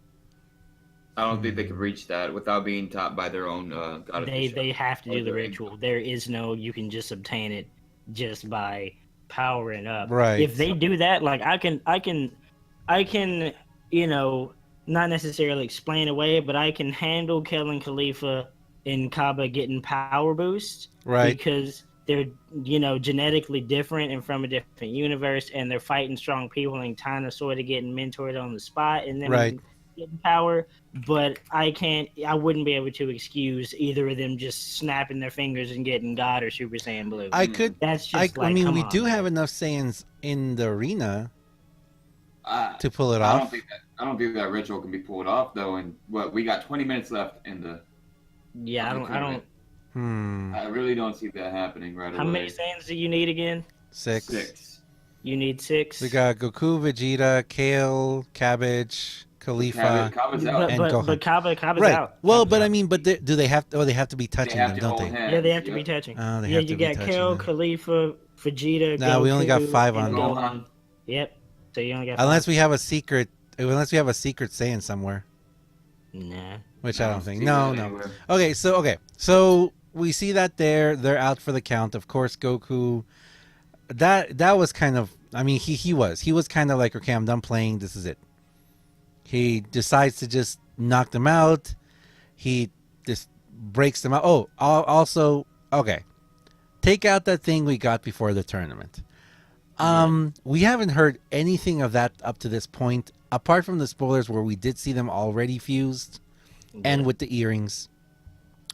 I don't think they could reach that without being taught by their own god of They destruction. have to do the Or ritual. There is no you can just obtain it just by powering up. Right. If they do that, like I can, you know, not necessarily explain away, but I can handle killing Khalifa and Kaba getting power boost, Right. Because they're genetically different and from a different universe, and they're fighting strong people and kind of sort of getting mentored on the spot, and then Right. getting power. But I wouldn't be able to excuse either of them just snapping their fingers and getting God or Super Saiyan Blue. I could. That's just I mean, come we on, do man. have enough Saiyans in the arena I to pull it I off. I don't think that ritual can be pulled off though. And we got 20 minutes left in the. Yeah, I don't. I really don't see that happening right How away. many Saiyans do you need again? 6. 6. You need 6. We got Goku, Vegeta, Kale, Cabbage, Khalifa. Kaba's out. And Gohan. but Kaba's Right. out. Well, Kaba's but out. I mean, but do they have? Oh, they have to be touching They have them, to don't hold they? hands. Yeah, they have to be Yep. touching. Oh, they Yeah, have you to be got touching Kale, them. Khalifa, Vegeta. Nah, we only got Goku, 5 and on. Gohan. Yep. So you only got Unless we have a secret Saiyan somewhere, Nah. which I don't think. see No, that no. anywhere. So we see that they're out for the count. Of course, Goku. That was kind of. I mean, he was kind of like, okay, I'm done playing. This is it. He decides to just knock them out. He just breaks them out. Oh, also, okay. Take out that thing we got before the tournament. We haven't heard anything of that up to this point, apart from the spoilers where we did see them already fused, and with the earrings,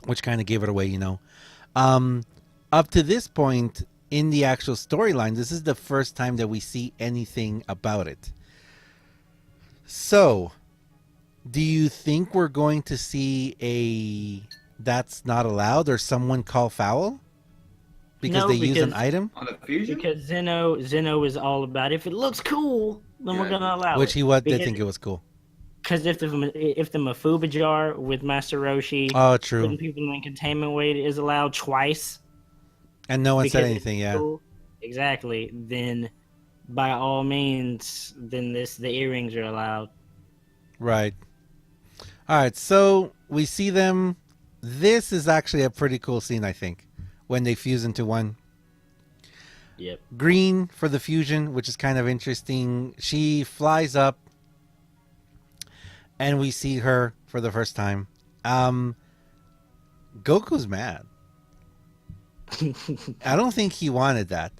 which kind of gave it away, Up to this point in the actual storyline, this is the first time that we see anything about it. So, do you think we're going to see a that's not allowed or someone call foul? Because they use an item? On the fusion? Because Zeno is all about, if it looks cool, then we're gonna allow Which it. he did think it was cool. Because if the Mafuba jar with Master Roshi, Oh, true. putting people in containment weight is allowed twice, And no one said because anything, it's yeah. cool, exactly. Then, by all means, then the earrings are allowed. Right. All right, so we see them. This is actually a pretty cool scene, I think, when they fuse into one. Yep. Green for the fusion, which is kind of interesting. She flies up, and we see her for the first time. Goku's mad. I don't think he wanted that.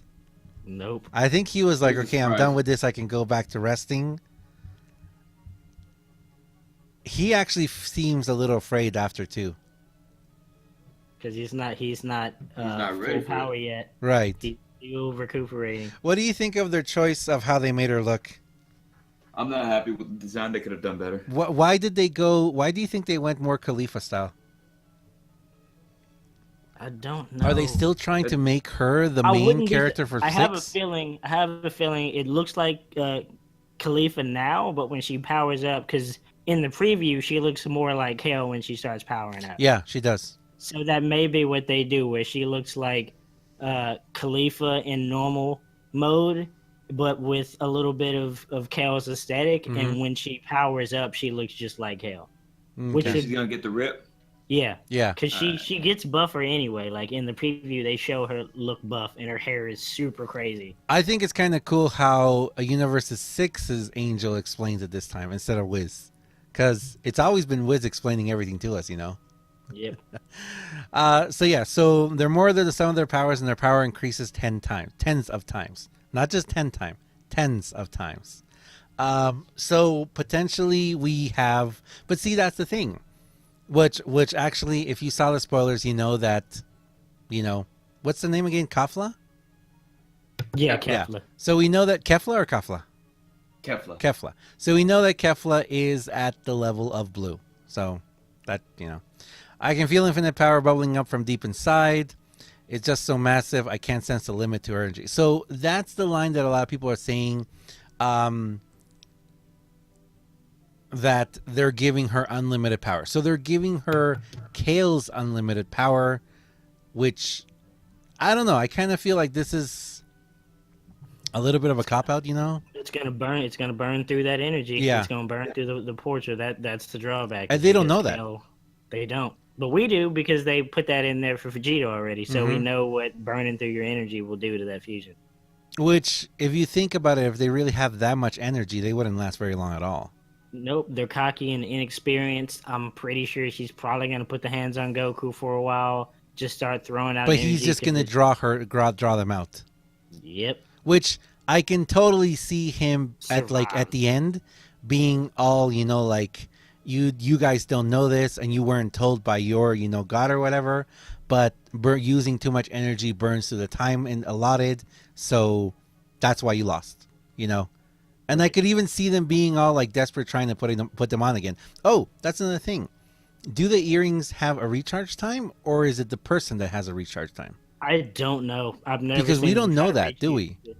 Nope. I think he was like, He's okay, I'm surprised. done with this. I can go back to resting. He actually seems a little afraid after too. Because he's not ready full for power it. yet. Right. He's still recuperating. What do you think of their choice of how they made her look? I'm not happy with the design. They could have done better. Why did they go? Why do you think they went more Khalifa style? I don't know. Are they still trying to make her the I main wouldn't be- character for I 6? have a feeling it looks like Khalifa now, but when she powers up, because in the preview she looks more like Kale when she starts powering up. Yeah, she does. So that may be what they do, where she looks like Khalifa in normal mode, but with a little bit of Kale's aesthetic, and when she powers up, she looks just like Kale. Which Okay. is She's gonna get the rip. yeah, Yeah. because she gets buffer anyway. Like in the preview, they show her look buff, and her hair is super crazy. I think it's kind of cool how a Universe 6's Angel explains it this time instead of Wiz. Because it's always been Wiz explaining everything to us, Yep. So they're more than the sum of their powers, and their power increases 10s of times. Not just 10 times, tens of times. So potentially we have, but see, that's the thing. Which actually, if you saw the spoilers, you know that, what's the name again? Kafla? Yeah, Yeah. Kefla. So we know that Kefla or Kafla? Kefla. Kefla. So we know that Kefla is at the level of blue. So that, I can feel infinite power bubbling up from deep inside. It's just so massive, I can't sense the limit to her energy. So that's the line that a lot of people are saying, that they're giving her unlimited power. So they're giving her Kale's unlimited power, which, I don't know. I kind of feel like this is a little bit of a cop-out, It's gonna burn. It's gonna burn through that energy. Yeah. It's gonna burn through the portrait. That's the drawback. And they don't know Because, that. they don't. But we do, because they put that in there for Vegeta already. So we Mhm. know what burning through your energy will do to that fusion. Which, if you think about it, if they really have that much energy, they wouldn't last very long at all. Nope, they're cocky and inexperienced. I'm pretty sure she's probably gonna put the hands on Goku for a while. Just start throwing out But energy. he's just 'cause gonna draw them out. Yep. Which I can totally see him at Survive. the end being all, like you guys don't know this and you weren't told by your, god or whatever, but using too much energy burns through the time allotted, so that's why you lost, And I could even see them being all like desperate trying to put them on again. Oh, that's another thing. Do the earrings have a recharge time, or is it the person that has a recharge time? I don't know. I've never Because seen we them don't try know to that, do we? reuse it.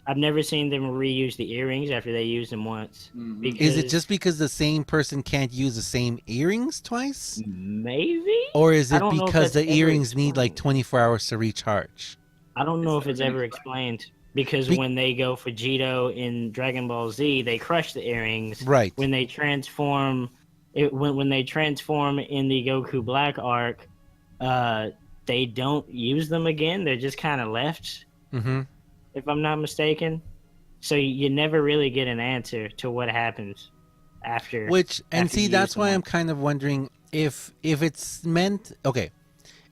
I've never seen them reuse the earrings after they used them once. Mhm. Is it just because the same person can't use the same earrings twice? Maybe? Or is I it don't know if because that's the ever earrings need like explained. 24 hours to recharge? I don't know if It's it's never ever been explained. Because Be- when they go for Vegito in Dragon Ball Z, they crush the earrings. Right. When they transform, when they transform in the Goku Black arc, they don't use them again. They're just kind of left, Mm-hmm. if I'm not mistaken. So you never really get an answer to what happens after. Which, and after see, you that's use them why I'm once. kind of wondering if it's meant. Okay,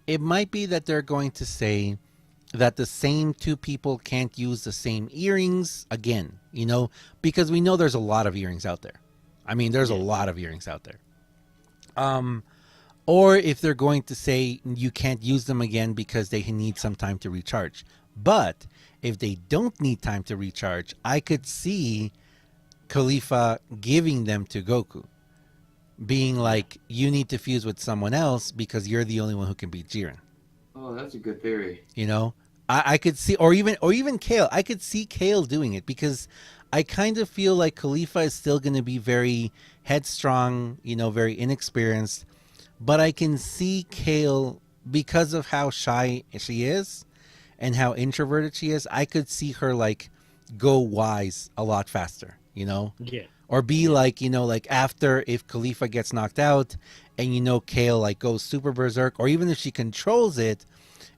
it might be that they're going to say that the same two people can't use the same earrings again, because we know there's a lot of earrings out there. I mean, there's a Yeah. lot of earrings out there. Or if they're going to say you can't use them again because they need some time to recharge. But if they don't need time to recharge, I could see Khalifa giving them to Goku, being like, you need to fuse with someone else because you're the only one who can beat Jiren. Oh, that's a good theory. I could see, or even Kale. I could see Kale doing it because I kind of feel like Khalifa is still going to be very headstrong, very inexperienced. But I can see Kale, because of how shy she is and how introverted she is, I could see her like go wise a lot faster, Yeah. or be like, like after, if Khalifa gets knocked out and Kale like goes super berserk, or even if she controls it,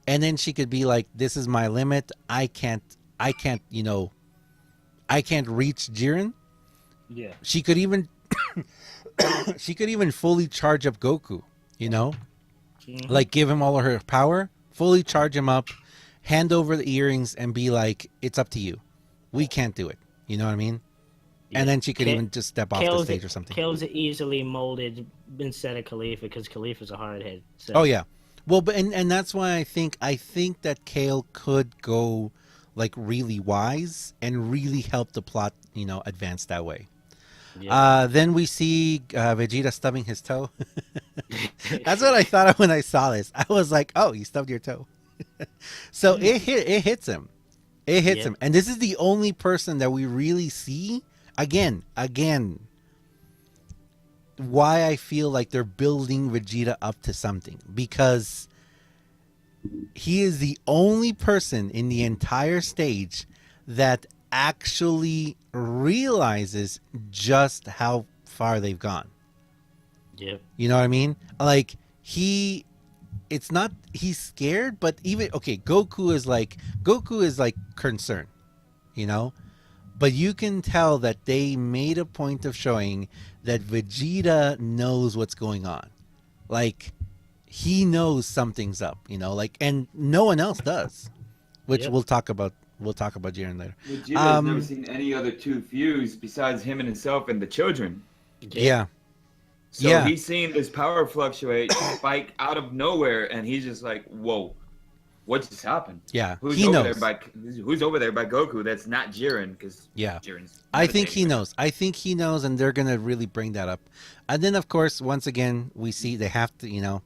and then she could be like, this is my limit. I can't I can't reach Jiren. Yeah. She could even fully charge up Goku, Mhm. like give him all of her power, fully charge him up, hand over the earrings, and be like, it's up to you. We can't do it. You know what I mean? And then she could even just step off the stage or something. Kale's easily molded instead of Khalifa because Khalifa's a hardhead. So. Oh yeah. Well, but and that's why I think that Kale could go like really wise and really help the plot, advance that way. Yeah. Then we see Vegeta stubbing his toe. That's what I thought of when I saw this. I was like, "Oh, you stubbed your toe." So it hits him. It hits Yep. him, and this is the only person that we really see again. Why I feel like they're building Vegeta up to something, because he is the only person in the entire stage that actually realizes just how far they've gone. Yep. You know what I mean? Like it's not he's scared, but even Goku is like concerned, but you can tell that they made a point of showing that Vegeta knows what's going on. Like he knows something's up, and no one else does, which Yep. we'll talk about Jiren later. Vegeta has never seen any other two fuse besides him and himself and the children. Yeah. So Yeah. he's seen this power fluctuate, spike out of nowhere, and he's just like, "Whoa, what just happened? Yeah. Who's He over knows. who's over there by Goku? That's not Jiren, because Yeah. Jiren's." I think he meditating. knows, and they're gonna really bring that up. And then, of course, once again, we see they have to,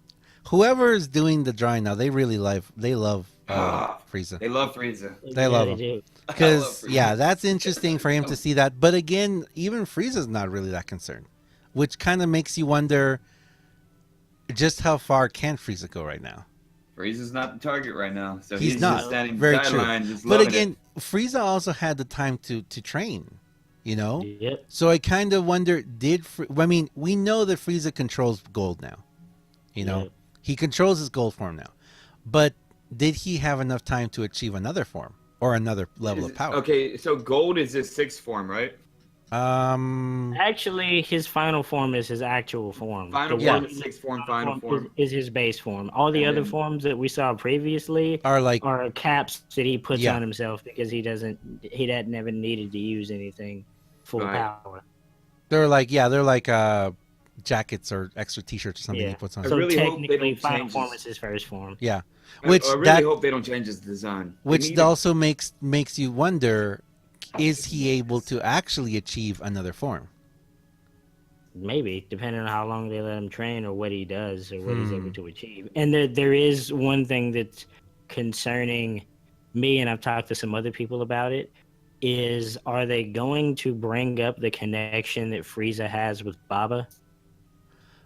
whoever is doing the drawing now, they really love Frieza. They love Frieza. They love him. do. I love Because Frieza. that's interesting for him to see that. But again, even Frieza's not really that concerned, which kind of makes you wonder just how far can Frieza go right now. Frieza's not the target right now, so He's he's not. just standing Very true. sideline, just But loving again, Frieza also had the time to train, Yep. So I kind of wonder, we know that Frieza controls gold now. Yeah. He controls his gold form now. But did he have enough time to achieve another form or another level of power? Okay, so gold is his sixth form, right? Actually, his final form is his actual form. Final The form, one sixth form, final form. is his base form. All the And other then- forms that we saw previously Are like are caps that he puts Yeah. on himself because he had never needed to use anything full Right. power. they're like jackets or extra t-shirts or something he Yeah. puts on. I So really hope they technically, don't final change form his- is his first form. Yeah, I which really hope they don't change his design. They which need to- also makes you wonder: is he able to actually achieve another form? Maybe, depending on how long they let him train or what he does or what he's able Hmm. to achieve. And there is one thing that's concerning me, and I've talked to some other people about it, is are they going to bring up the connection that Frieza has with Baba?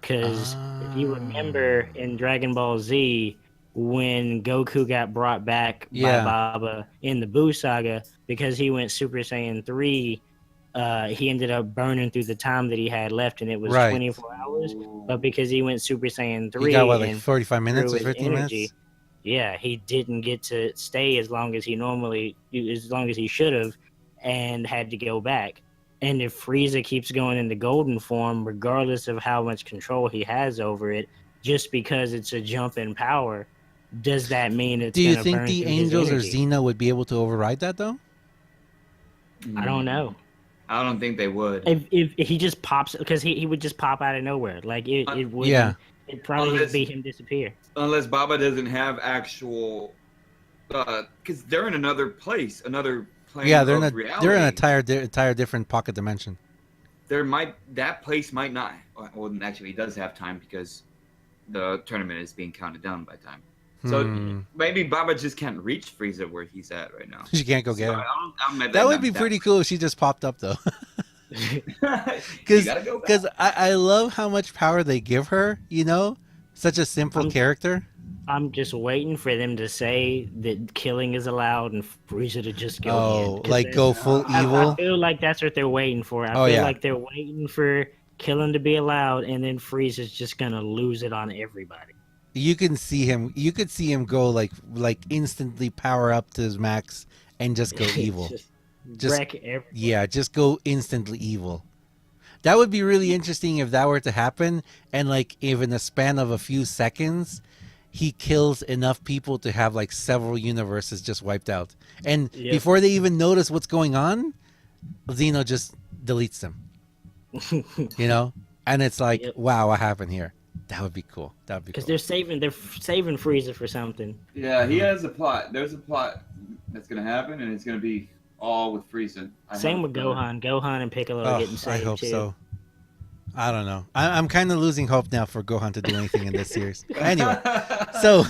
Because if you remember in Dragon Ball Z, when Goku got brought back Yeah. by Baba in the Buu saga, because he went Super Saiyan 3, he ended up burning through the time that he had left, and it was Right. 24 hours. But because he went Super Saiyan 3 He got what, like and 45 minutes through or his 50 energy, minutes? yeah, he didn't get to stay as long as he should have, and had to go back. And if Frieza keeps going into golden form, regardless of how much control he has over it, just because it's a jump in power, does that mean it's Do you going to think burn the through his Angels or energy? Xena would be able to override that though? I don't know. I don't think they would. If he just pops, because he would just pop out of nowhere. Like it would. Yeah. It'd probably Unless- just be him disappear. Unless Baba doesn't have actual, because they're in another place, another plane Yeah, they're of in a reality. they're in an entire different pocket dimension. That place might not. Well, actually, he does have time because the tournament is being counted down by time. So maybe Baba just can't reach Frieza where he's at right now. She can't go get So him. I'm at That would be pretty cool if she just popped up though. Because Because I love how much power they give her, you know? Such a simple character. I'm just waiting for them to say that killing is allowed and Frieza to just go Oh, ahead. 'Cause like that's- go full I evil? feel like that's what they're waiting for. I Oh, feel yeah. like they're waiting for killing to be allowed, and then Frieza's just gonna lose it on everybody. You could see him go like instantly power up to his max and just go evil. Just- wreck everybody. Yeah, just go instantly evil. That would be really interesting if that were to happen, and like if in a span of a few seconds he kills enough people to have like several universes just wiped out. And Yep. before they even notice what's going on, Zeno just deletes them. You know? And it's like, Yep. wow, what happened here? That would be cool. That would be Because cool. they're saving Frieza for something. Yeah, he has a plot. There's a plot that's gonna happen, and it's gonna be all with Frieza. Same with Gohan. Gohan and Piccolo are getting I saved hope too. so. I don't know. I'm kind of losing hope now for Gohan to do anything in this series. Anyway, so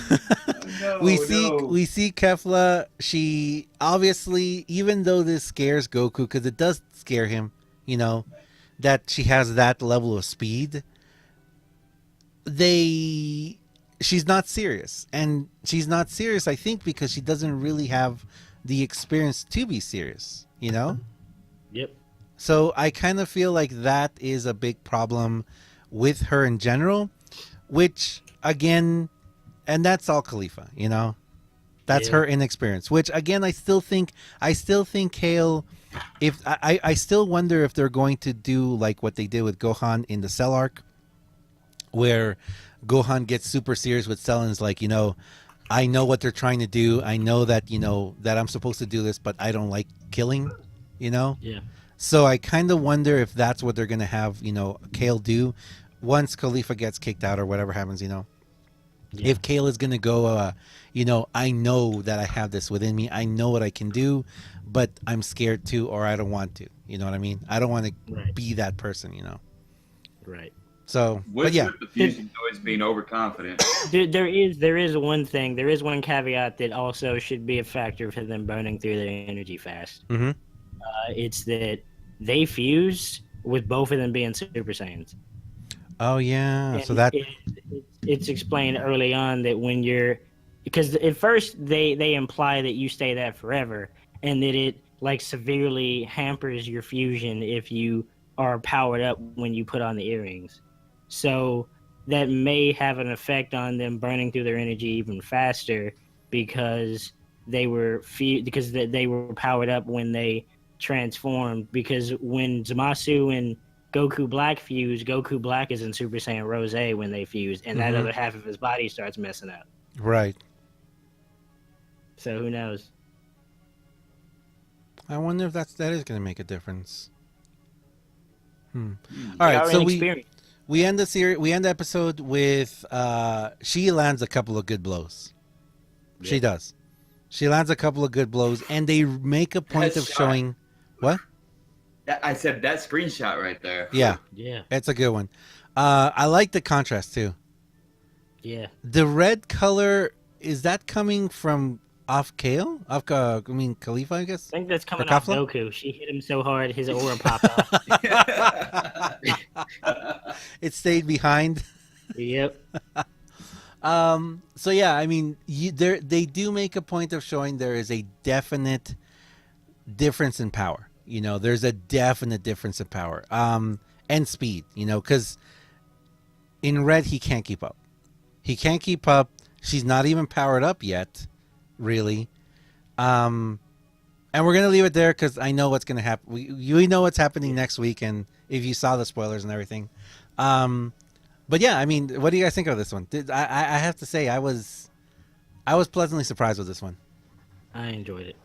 we see Kefla. She obviously, even though this scares Goku, because it does scare him, you know, that she has that level of speed. She's not serious, and she's not serious, I think, because she doesn't really have the experience to be serious, you know. Yep. So I kind of feel like that is a big problem with her in general, which again, and that's all Khalifa, you know, that's Yeah. her inexperience, which again, I still think Kale, if I still wonder if they're going to do like what they did with Gohan in the Cell arc, where Gohan gets super serious with Cell and is like, you know, I know what they're trying to do. I know that, you know, that I'm supposed to do this, but I don't like killing, you know? Yeah. So I kind of wonder if that's what they're going to have, you know, Kale do once Khalifa gets kicked out or whatever happens, you know. Yeah. If Kale is going to go, you know, I know that I have this within me. I know what I can do, but I'm scared to, or I don't want to. You know what I mean? I don't want to Right. be that person, you know. Right. So, but With yeah. the fusion always being overconfident. There is one thing. There is one caveat that also should be a factor for them burning through their energy fast. Mm-hmm. It's that they fuse with both of them being Super Saiyans. Oh, yeah. And So that, it's explained early on that when you're, because at first they imply that you stay that forever, and that it like severely hampers your fusion if you are powered up when you put on the earrings. So that may have an effect on them burning through their energy even faster because they were powered up when they transformed, because when Zamasu and Goku Black fuse, Goku Black is in Super Saiyan Rose when they fuse, and that other half of his body starts messing up. Right. So who knows? I wonder if that is going to make a difference. All They right, are so inexperienced. we end the series. We end the episode with she lands a couple of good blows. Yeah. She does. She lands a couple of good blows, and they make a point of Headshot. showing what. I said that screenshot right there. Yeah, Yeah, it's a good one. I like the contrast too. yeah. The red color, is that coming from off Kale? Khalifa, I guess. I think that's coming Or off Kafla? Goku. She hit him so hard, his aura popped off. It stayed behind. Yep. So yeah, I mean, they do make a point of showing there is a definite difference in power. You know, there's a definite difference in power, and speed. You know, because in red he can't keep up. He can't keep up. She's not even powered up yet, really. And we're gonna leave it there because I know what's gonna happen. We know what's happening next week, and if you saw the spoilers and everything. But yeah, I mean, what do you guys think of this one? I have to say I was pleasantly surprised with this one. I enjoyed it.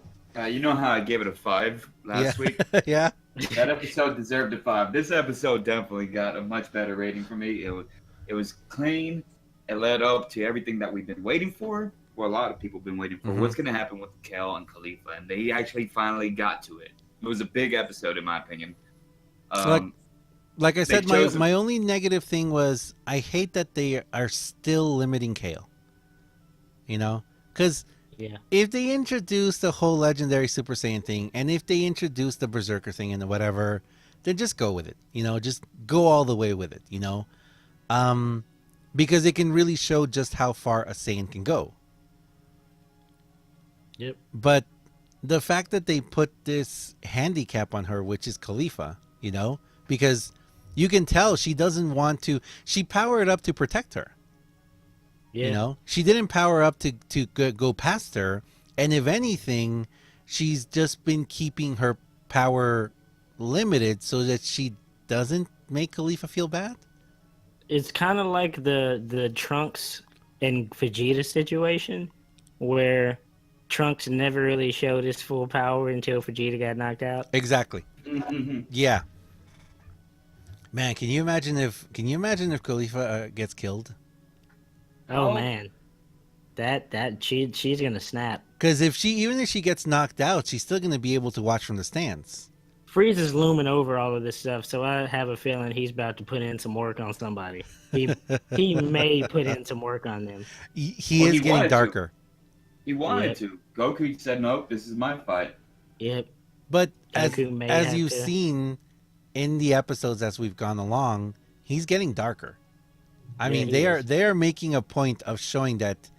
You know how I gave it a 5 last week? Yeah. That episode deserved a 5. This episode definitely got a much better rating for me. It was clean. It led up to everything that we've been waiting for. Well, a lot of people have been waiting for. What's going to happen with Kel and Khalifa? And they actually finally got to it. It was a big episode, in my opinion. Like I said, chose my only negative thing was I hate that they are still limiting Kale. You know? Because Yeah. if they introduce the whole legendary Super Saiyan thing, and if they introduce the Berserker thing and whatever, then just go with it. You know, just go all the way with it, you know? Because it can really show just how far a Saiyan can go. Yep. But the fact that they put this handicap on her, which is Khalifa, you know, because you can tell she doesn't want to. She powered up to protect her. Yeah. You know, she didn't power up to go past her. And if anything, she's just been keeping her power limited so that she doesn't make Khalifa feel bad. It's kind of like the Trunks and Vegeta situation, where Trunks never really showed his full power until Vegeta got knocked out. Exactly. Yeah. Man, can you imagine if Khalifa gets killed? Oh man, she's gonna snap. Because even if she gets knocked out, she's still going to be able to watch from the stands. Frieza's looming over all of this stuff, so I have a feeling he's about to put in some work on somebody. He may put in some work on them. He Well, is he getting wanted darker. He wanted Yep. to. Goku said, nope, this is my fight. Yep. But as Goku may have you've to. seen in the episodes as we've gone along, he's getting darker. I mean, he is. they are making a point of showing that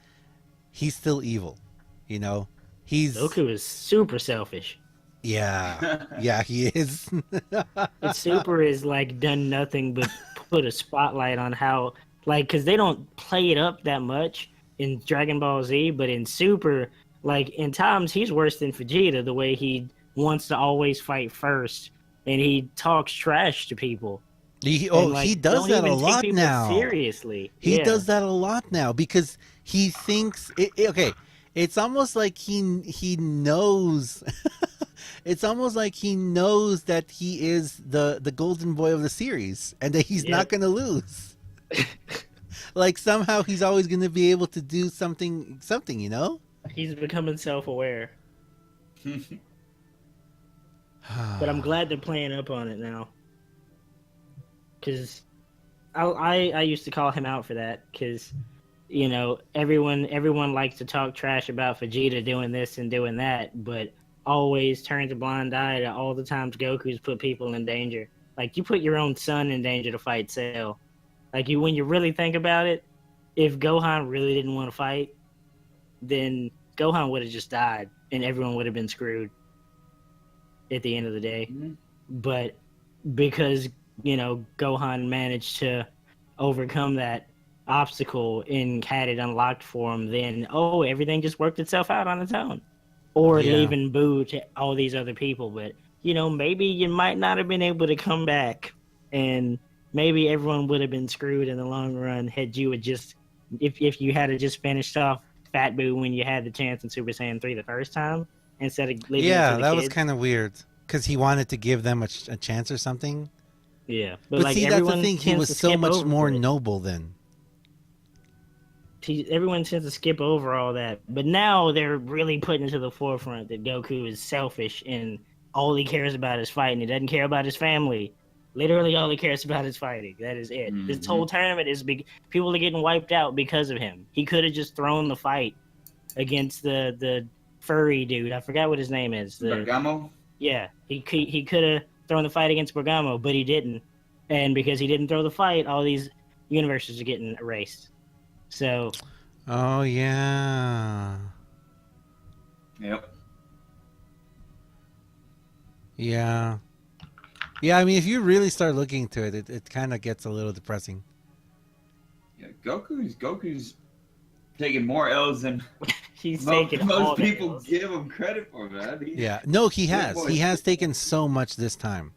he's still evil. You know, Goku is super selfish. yeah, he is. And Super is like done nothing but put a spotlight on how, like, because they don't play it up that much in Dragon Ball Z, but in Super, like, in times he's worse than Vegeta, the way he wants to always fight first, and he talks trash to people. He And, like, he does don't that a even take lot people now. Seriously, He Yeah. does that a lot now because he thinks okay. It's almost like he knows. It's almost like he knows that he is the golden boy of the series and that he's not going to lose. Like somehow he's always going to be able to do something, you know? He's becoming self-aware. But I'm glad they're playing up on it now. Because I used to call him out for that. Because, you know, everyone likes to talk trash about Vegeta doing this and doing that, but always turns a blind eye to all the times Goku's put people in danger. Like, you put your own son in danger to fight Cell. Like, when you really think about it, if Gohan really didn't want to fight, then Gohan would have just died, and everyone would have been screwed at the end of the day. Mhm. But because, you know, Gohan managed to overcome that obstacle and had it unlocked for him, then, everything just worked itself out on its own. Or Yeah. leaving Boo to all these other people. But maybe you might not have been able to come back, and maybe everyone would have been screwed in the long run had you had just if you had just finished off Fat Boo when you had the chance in Super Saiyan 3 the first time instead of leaving it Yeah, to the that kids. was kind of weird because he wanted to give them a chance or something. Yeah, But like see, that's the everyone thing. He tends was to so skip much over more it. noble then. Everyone tends to skip over all that, but now they're really putting to the forefront that Goku is selfish and all he cares about is fighting. He doesn't care about his family. Literally, all he cares about is fighting. That is it. This whole tournament is big. People are getting wiped out because of him. He could have just thrown the fight against the furry dude. I forgot what his name is. Bergamo? Yeah, he could have thrown the fight against Bergamo, but he didn't. And because he didn't throw the fight, all these universes are getting erased. So. Oh yeah. Yep. Yeah. Yeah, I mean, if you really start looking into it, it kind of gets a little depressing. Yeah, Goku's taking more L's than He's taking most all the people L's. give him credit for, man. Yeah. No, he Good has. boy. He has taken so much this time.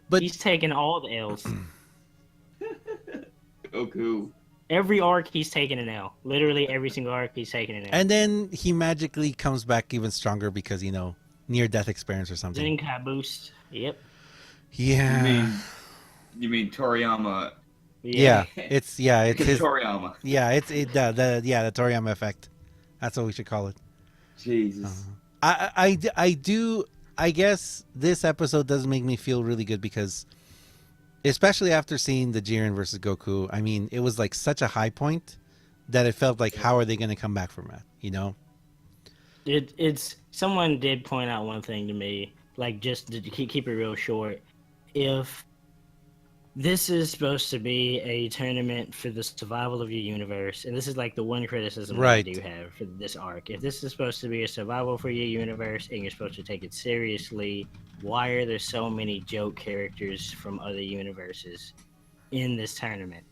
But He's taking all the L's. Goku. Every arc, he's taking an L. Literally every single arc, he's taking an L. and then he magically comes back even stronger because, near death experience or something. Zenkai boost. Yep. Yeah. You mean Toriyama? Yeah. It's his Toriyama. Yeah, the Toriyama effect. That's what we should call it. Jesus. I guess this episode does make me feel really good because, especially after seeing the Jiren versus Goku, I mean, it was like such a high point that it felt like, how are they going to come back from that? It's someone did point out one thing to me, like just to keep it real short. If this is supposed to be a tournament for the survival of your universe, and this is like the one criticism Right. that I do have for this arc. If this is supposed to be a survival for your universe and you're supposed to take it seriously, why are there so many joke characters from other universes in this tournament?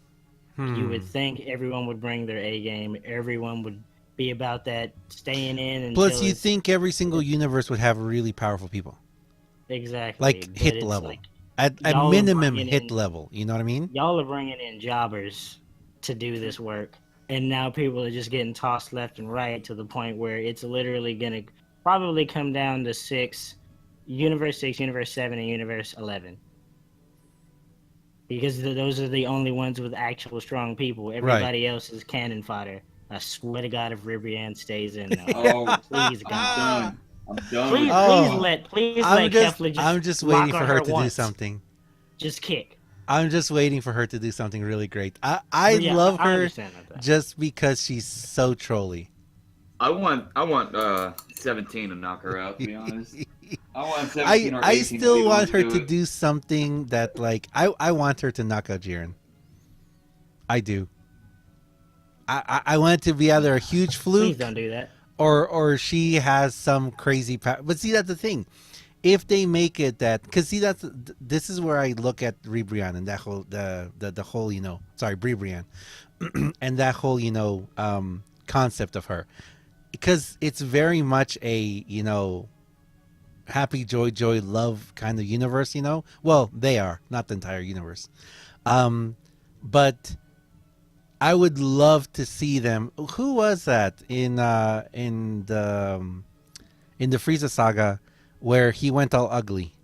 You would think everyone would bring their A game. Everyone would be about that staying in. And Plus, you think every single universe would have really powerful people, exactly like but hit it's level, like, at y'all are minimum bringing hit in- level. You know what I mean? y'all are bringing in jobbers to do this work, and now people are just getting tossed left and right to the point where it's literally gonna probably come down to Universe 6, Universe 7, and Universe 11. Because those are the only ones with actual strong people. Everybody else is cannon fodder. I swear to God, if Ribrianne stays in, Oh, please God, I'm done. please, with Oh. please I'm let just, Kefla just I'm just lock waiting for on her to do once. something. Just kick. I'm just waiting for her to do something really great. I Yeah, love I her understand that. just because she's so trolly. I want 17 to knock her out, to be honest. I want 17 or 18 I still want her to it. do something that, like, I want her to knock out Jiren. I do. I want it to be either a huge Please fluke don't do that. or she has some crazy power. But see, that's the thing. If they make it that, because see, this is where I look at Ribrianne and that whole the whole Bribrianne and that whole concept of her, because it's very much a happy joy love kind of universe. Well, they are not the entire universe, but I would love to see them. Who was that in the Frieza saga, where he went all ugly,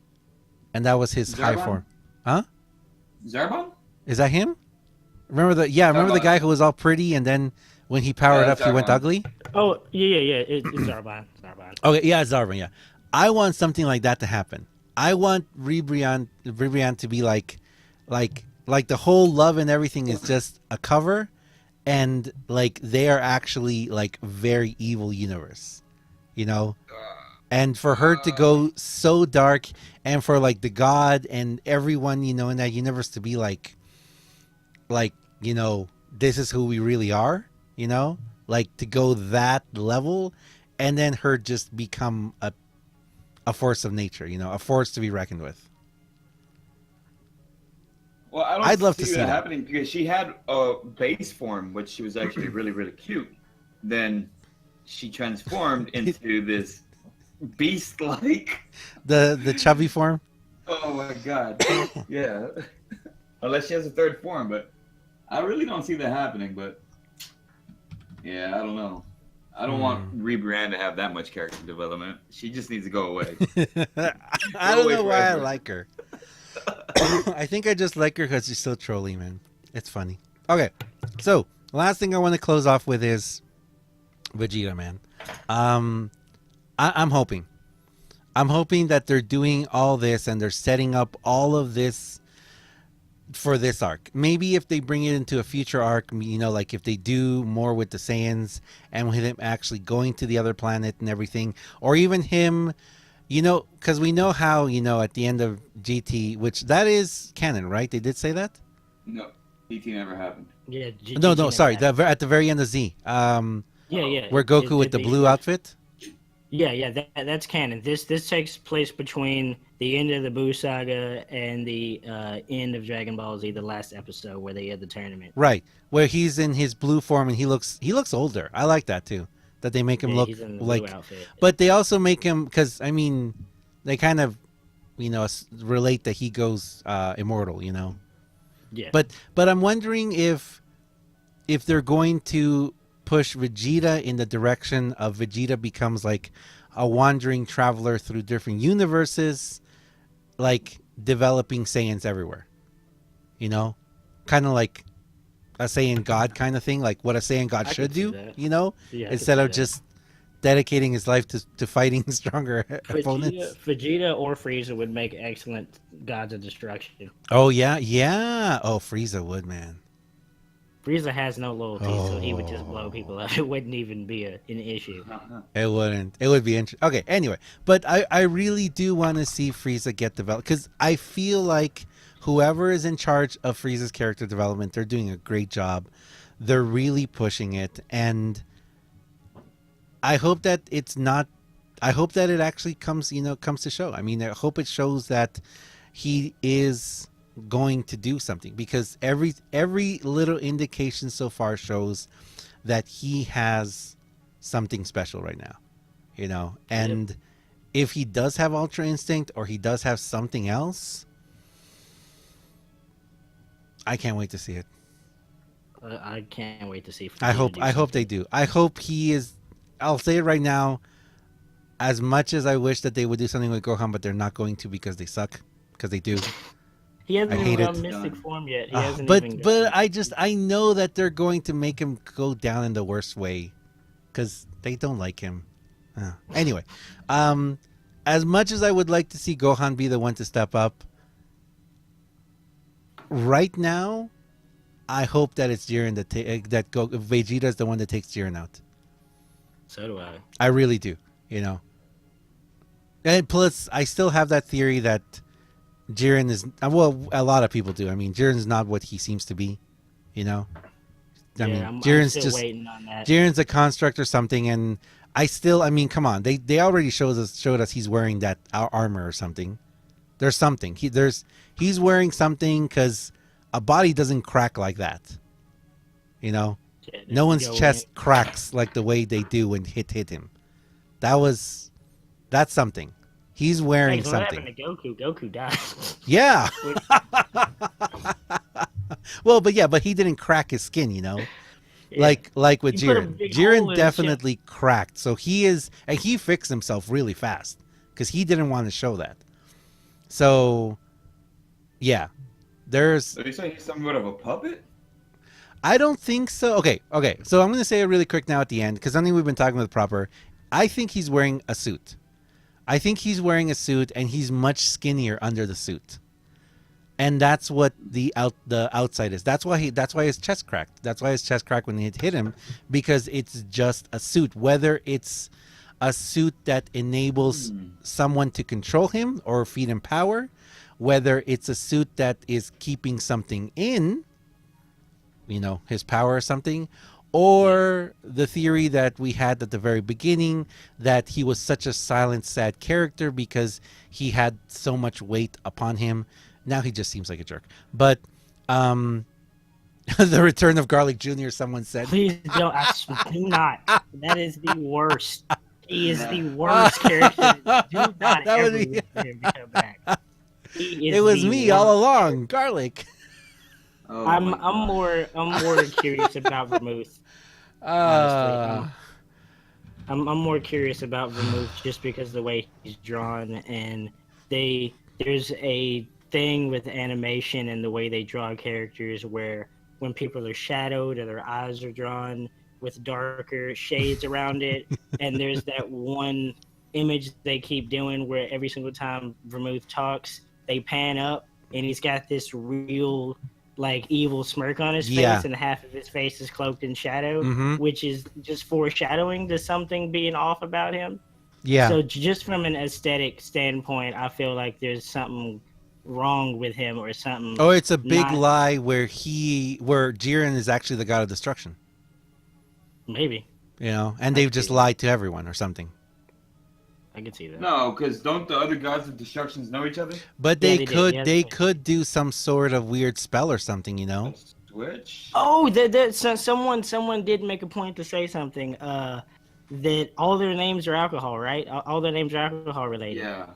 and that was his high Zarbon? form? Huh? Zarbon? Is that him? Remember the guy who was all pretty, and then when he powered up, he went Zarbon. ugly. Oh yeah. It's Zarbon. Zarbon. Okay, yeah, Zarbon. Yeah, I want something like that to happen. I want Ribrianne to be like the whole love and everything is just a cover, and like they are actually like very evil universe, and for her to go so dark, and for like the god and everyone in that universe to be like this is who we really are, like to go that level, and then her just become a force of nature, a force to be reckoned with. Well, I don't I'd love to see see that that. happening because she had a base form, which she was actually really, really cute. Then she transformed into this beast-like. The chubby form. Oh my god. Yeah. Unless she has a third form, but I really don't see that happening. But yeah, I don't know. I don't want Ree Brand to have that much character development. She just needs to go away. I don't know why I like her. I think I just like her because she's so trolly, man. It's funny. Okay, so last thing I want to close off with is Vegeta, man. I'm hoping that they're doing all this and they're setting up all of this for this arc. Maybe if they bring it into a future arc, you know, like if they do more with the Saiyans and with him actually going to the other planet and everything, or even him, you know, because we know how, you know, at the end of GT, which that is canon, right? They did say that? No, GT never happened. Yeah. No, sorry. At the very end of Z. Yeah. Where Goku with the blue outfit? Yeah, that's canon. This takes place between the end of the Buu saga and the end of Dragon Ball Z, the last episode where they had the tournament. Right, where he's in his blue form and he looks older. I like that too. That they make him look he's in the like, blue outfit. But they also make him, because I mean, they kind of, you know, relate that he goes immortal. You know. Yeah. But I'm wondering if they're going to push Vegeta in the direction of Vegeta becomes like a wandering traveler through different universes, like developing Saiyans everywhere. You know, kind of like a Saiyan God kind of thing, like what a Saiyan God should do. You know, instead of just dedicating his life to fighting stronger opponents. Vegeta or Frieza would make excellent gods of destruction. Oh yeah. Oh, Frieza would, man. Frieza has no loyalty, so he would just blow people up. It wouldn't even be an issue. It wouldn't. It would be interesting. Okay, anyway. But I really do want to see Frieza get developed, because I feel like whoever is in charge of Frieza's character development, they're doing a great job. They're really pushing it. And I hope that it's not... I hope that it actually comes to show. I mean, I hope it shows that he is going to do something, because every little indication so far shows that he has something special right now, you know. And if he does have Ultra Instinct, or he does have something else, I can't wait to see it. I can't wait to see. I hope they do. I hope he is. I'll say it right now. As much as I wish that they would do something with Gohan, but they're not going to, because they suck. Because they do. He hasn't even gone mystic form yet. He hasn't even but I know that they're going to make him go down in the worst way, because they don't like him. Anyway, as much as I would like to see Gohan be the one to step up, right now, I hope that it's Jiren that Vegeta is the one that takes Jiren out. So do I. I really do. You know. And plus, I still have that theory that Jiren is, well, a lot of people do. I mean, Jiren's not what he seems to be, you know. I mean, Jiren's just waiting on that. Jiren's a construct or something, and I mean, come on, they already showed us he's wearing that armor or something. There's something. He's wearing something, because a body doesn't crack like that, you know. No one's chest cracks like the way they do when hit him. That's something. He's wearing something. What happened to Goku? Goku died. Yeah. Well, but he didn't crack his skin, you know. Yeah. Like with Jiren. Jiren definitely cracked. So he fixed himself really fast, because he didn't want to show that. So, yeah. So you say he's somewhat of a puppet? I don't think so. Okay. So I'm going to say it really quick now at the end, because I think we've been talking with proper. I think he's wearing a suit. I think he's wearing a suit, and he's much skinnier under the suit, and that's what the outside is. That's why his chest cracked. That's why his chest cracked when it hit him, because it's just a suit. Whether it's a suit that enables someone to control him or feed him power, whether it's a suit that is keeping something in, you know, his power or something. Or the theory that we had at the very beginning, that he was such a silent, sad character because he had so much weight upon him. Now he just seems like a jerk. But the return of Garlic Jr., someone said. Please don't. Do not. That is the worst. He is the worst character. Do not That ever would be- wait for him to come back. He is It was the me all worst along, garlic. Oh I'm my God. I'm more curious about Vermouth. Honestly, I'm more curious about Vermouth just because of the way he's drawn, and there's a thing with animation and the way they draw characters where when people are shadowed or their eyes are drawn with darker shades around it, and there's that one image they keep doing where every single time Vermouth talks, they pan up and he's got this real like evil smirk on his Yeah. face and half of his face is cloaked in shadow, Mhm. which is just foreshadowing to something being off about him. Yeah. So just from an aesthetic standpoint, I feel like there's something wrong with him or something. Oh, it's a big not- lie where Jiren is actually the god of destruction. Maybe. You know, and they've just lied to everyone or something. I can see that. No, because don't the other gods of destructions know each other? But Yeah, they they did. could Yeah, they they- could do some sort of weird spell or something, you know. Switch. Oh, someone did make a point to say something. That all their names are alcohol, right? All their names are alcohol related. Yeah.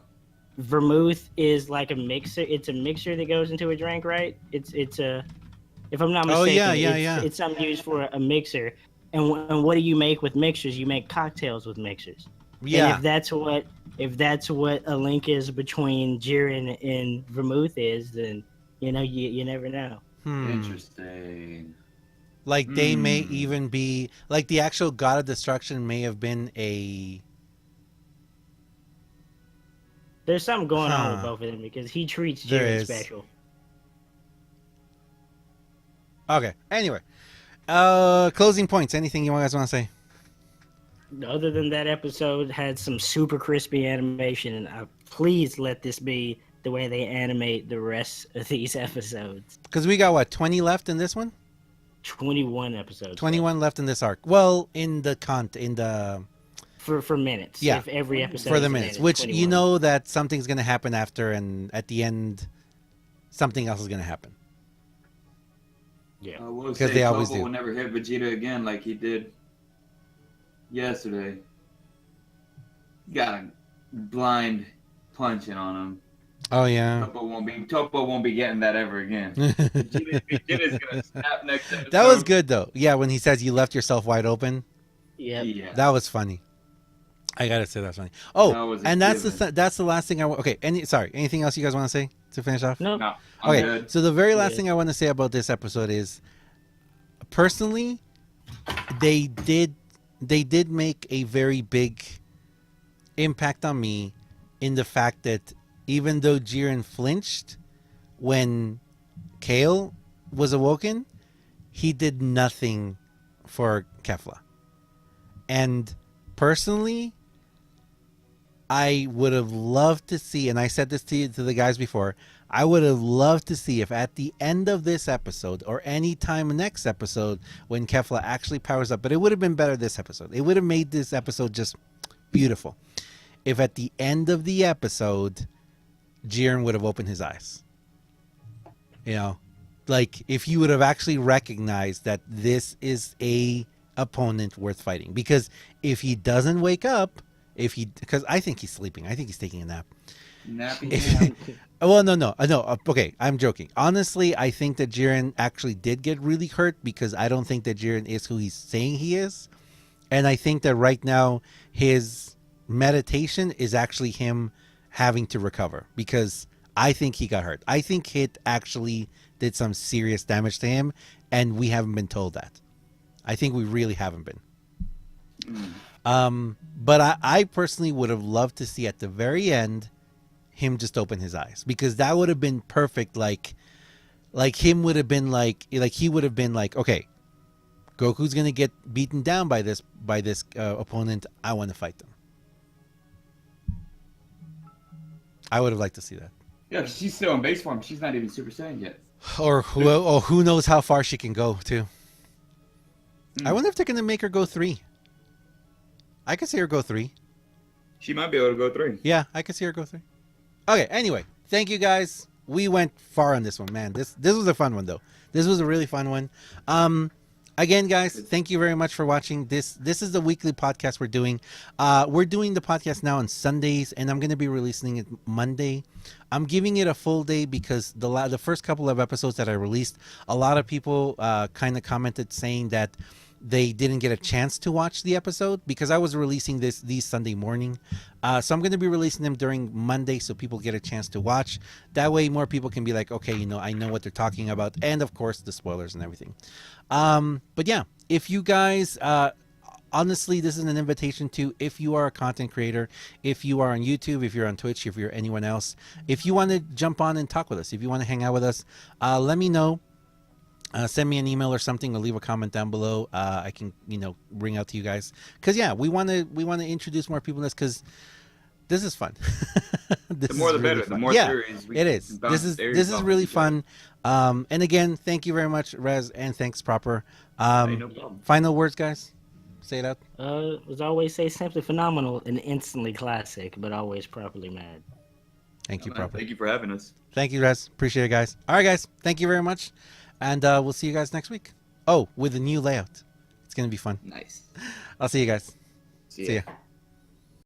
Vermouth is like a mixer. It's a mixer that goes into a drink, right? It's a, if I'm not Oh, mistaken, yeah, it's, yeah. it's something used for a mixer. And what do you make with mixers? You make cocktails with mixers. Yeah. And if that's what a link is between Jiren and Vermouth is, then you never know. Interesting. Like they may even be like the actual god of destruction may have been a. There's something going on with Huh. both of them because he treats There Jiren is. special. Okay. Anyway, closing points. Anything you guys want to say? Other than that episode had some super crispy animation, and please let this be the way they animate the rest of these episodes. Because we got what 20 left in this one. 21 episodes. 21 left in this arc. Well, in the for minutes. Yeah. If every episode for the is a minutes, minute, which 21. you know that something's gonna happen after, and at the end, something else is gonna happen. Yeah. I will 'Cause say they always Toppo do. will never hit Vegeta again like he did yesterday. Got a blind punching on him. Oh yeah. Toppo won't be getting that ever again. Vegeta's gonna snap next episode. That was good though. Yeah, when he says you left yourself wide open, Yeah. Yeah. that was funny. I gotta say that's funny. Oh, That was a and that's given. that's the last thing I want. Okay, anything else you guys want to say to finish off? No. No, I'm Okay, good. so the very last Yeah. thing I want to say about this episode is, personally, they did make a very big impact on me in the fact that even though Jiren flinched when Kale was awoken, he did nothing for Kefla. And personally, I would have loved to see, and I said this to the guys before, I would have loved to see if at the end of this episode or any time next episode when Kefla actually powers up, but it would have been better this episode. It would have made this episode just beautiful. If at the end of the episode, Jiren would have opened his eyes. You know, like if you would have actually recognized that this is a opponent worth fighting. Because if he doesn't wake up, because I think he's sleeping. I think he's taking a nap. Nappy. Well, no. Okay, I'm joking. Honestly, I think that Jiren actually did get really hurt because I don't think that Jiren is who he's saying he is. And I think that right now his meditation is actually him having to recover because I think he got hurt. I think Hit actually did some serious damage to him and we haven't been told that. I think we really haven't been. But I personally would have loved to see at the very end him just open his eyes because that would have been perfect. Like him would have been like he would have been like, okay, Goku's gonna get beaten down by this opponent. I want to fight them. I would have liked to see that. Yeah, 'cause she's still in base form. She's not even Super Saiyan yet. Or who knows how far she can go too. I wonder if they're gonna make her go 3. I could see her go 3. She might be able to go 3. Yeah, I could see her go 3. Okay, anyway, thank you guys. We went far on this one, man. This was a fun one though. This was a really fun one. Again, guys, thank you very much for watching this. This is the weekly podcast we're doing. We're doing the podcast now on Sundays, and I'm going to be releasing it Monday. I'm giving it a full day because the first couple of episodes that I released, a lot of people kind of commented saying that they didn't get a chance to watch the episode because I was releasing these Sunday morning. So I'm going to be releasing them during Monday so people get a chance to watch. That way more people can be like, okay, I know what they're talking about. And of course the spoilers and everything. But yeah, if you guys, honestly, this is an invitation to, if you are a content creator, if you are on YouTube, if you're on Twitch, if you're anyone else, if you want to jump on and talk with us, if you want to hang out with us, let me know. Send me an email or something, or leave a comment down below. I can, ring out to you guys. Cause yeah, we want to introduce more people in this, cause this is fun. The more the better. The more theories it is. This is really fun. And again, thank you very much, Rez, and thanks, Proper. No problem. Final words, guys. Say it out. As I always say, simply phenomenal and instantly classic, but always properly mad. Thank you, Proper. Thank you for having us. Thank you, Rez. Appreciate it, guys. All right, guys. Thank you very much. And we'll see you guys next week. Oh, with a new layout. It's going to be fun. Nice. I'll see you guys. See ya.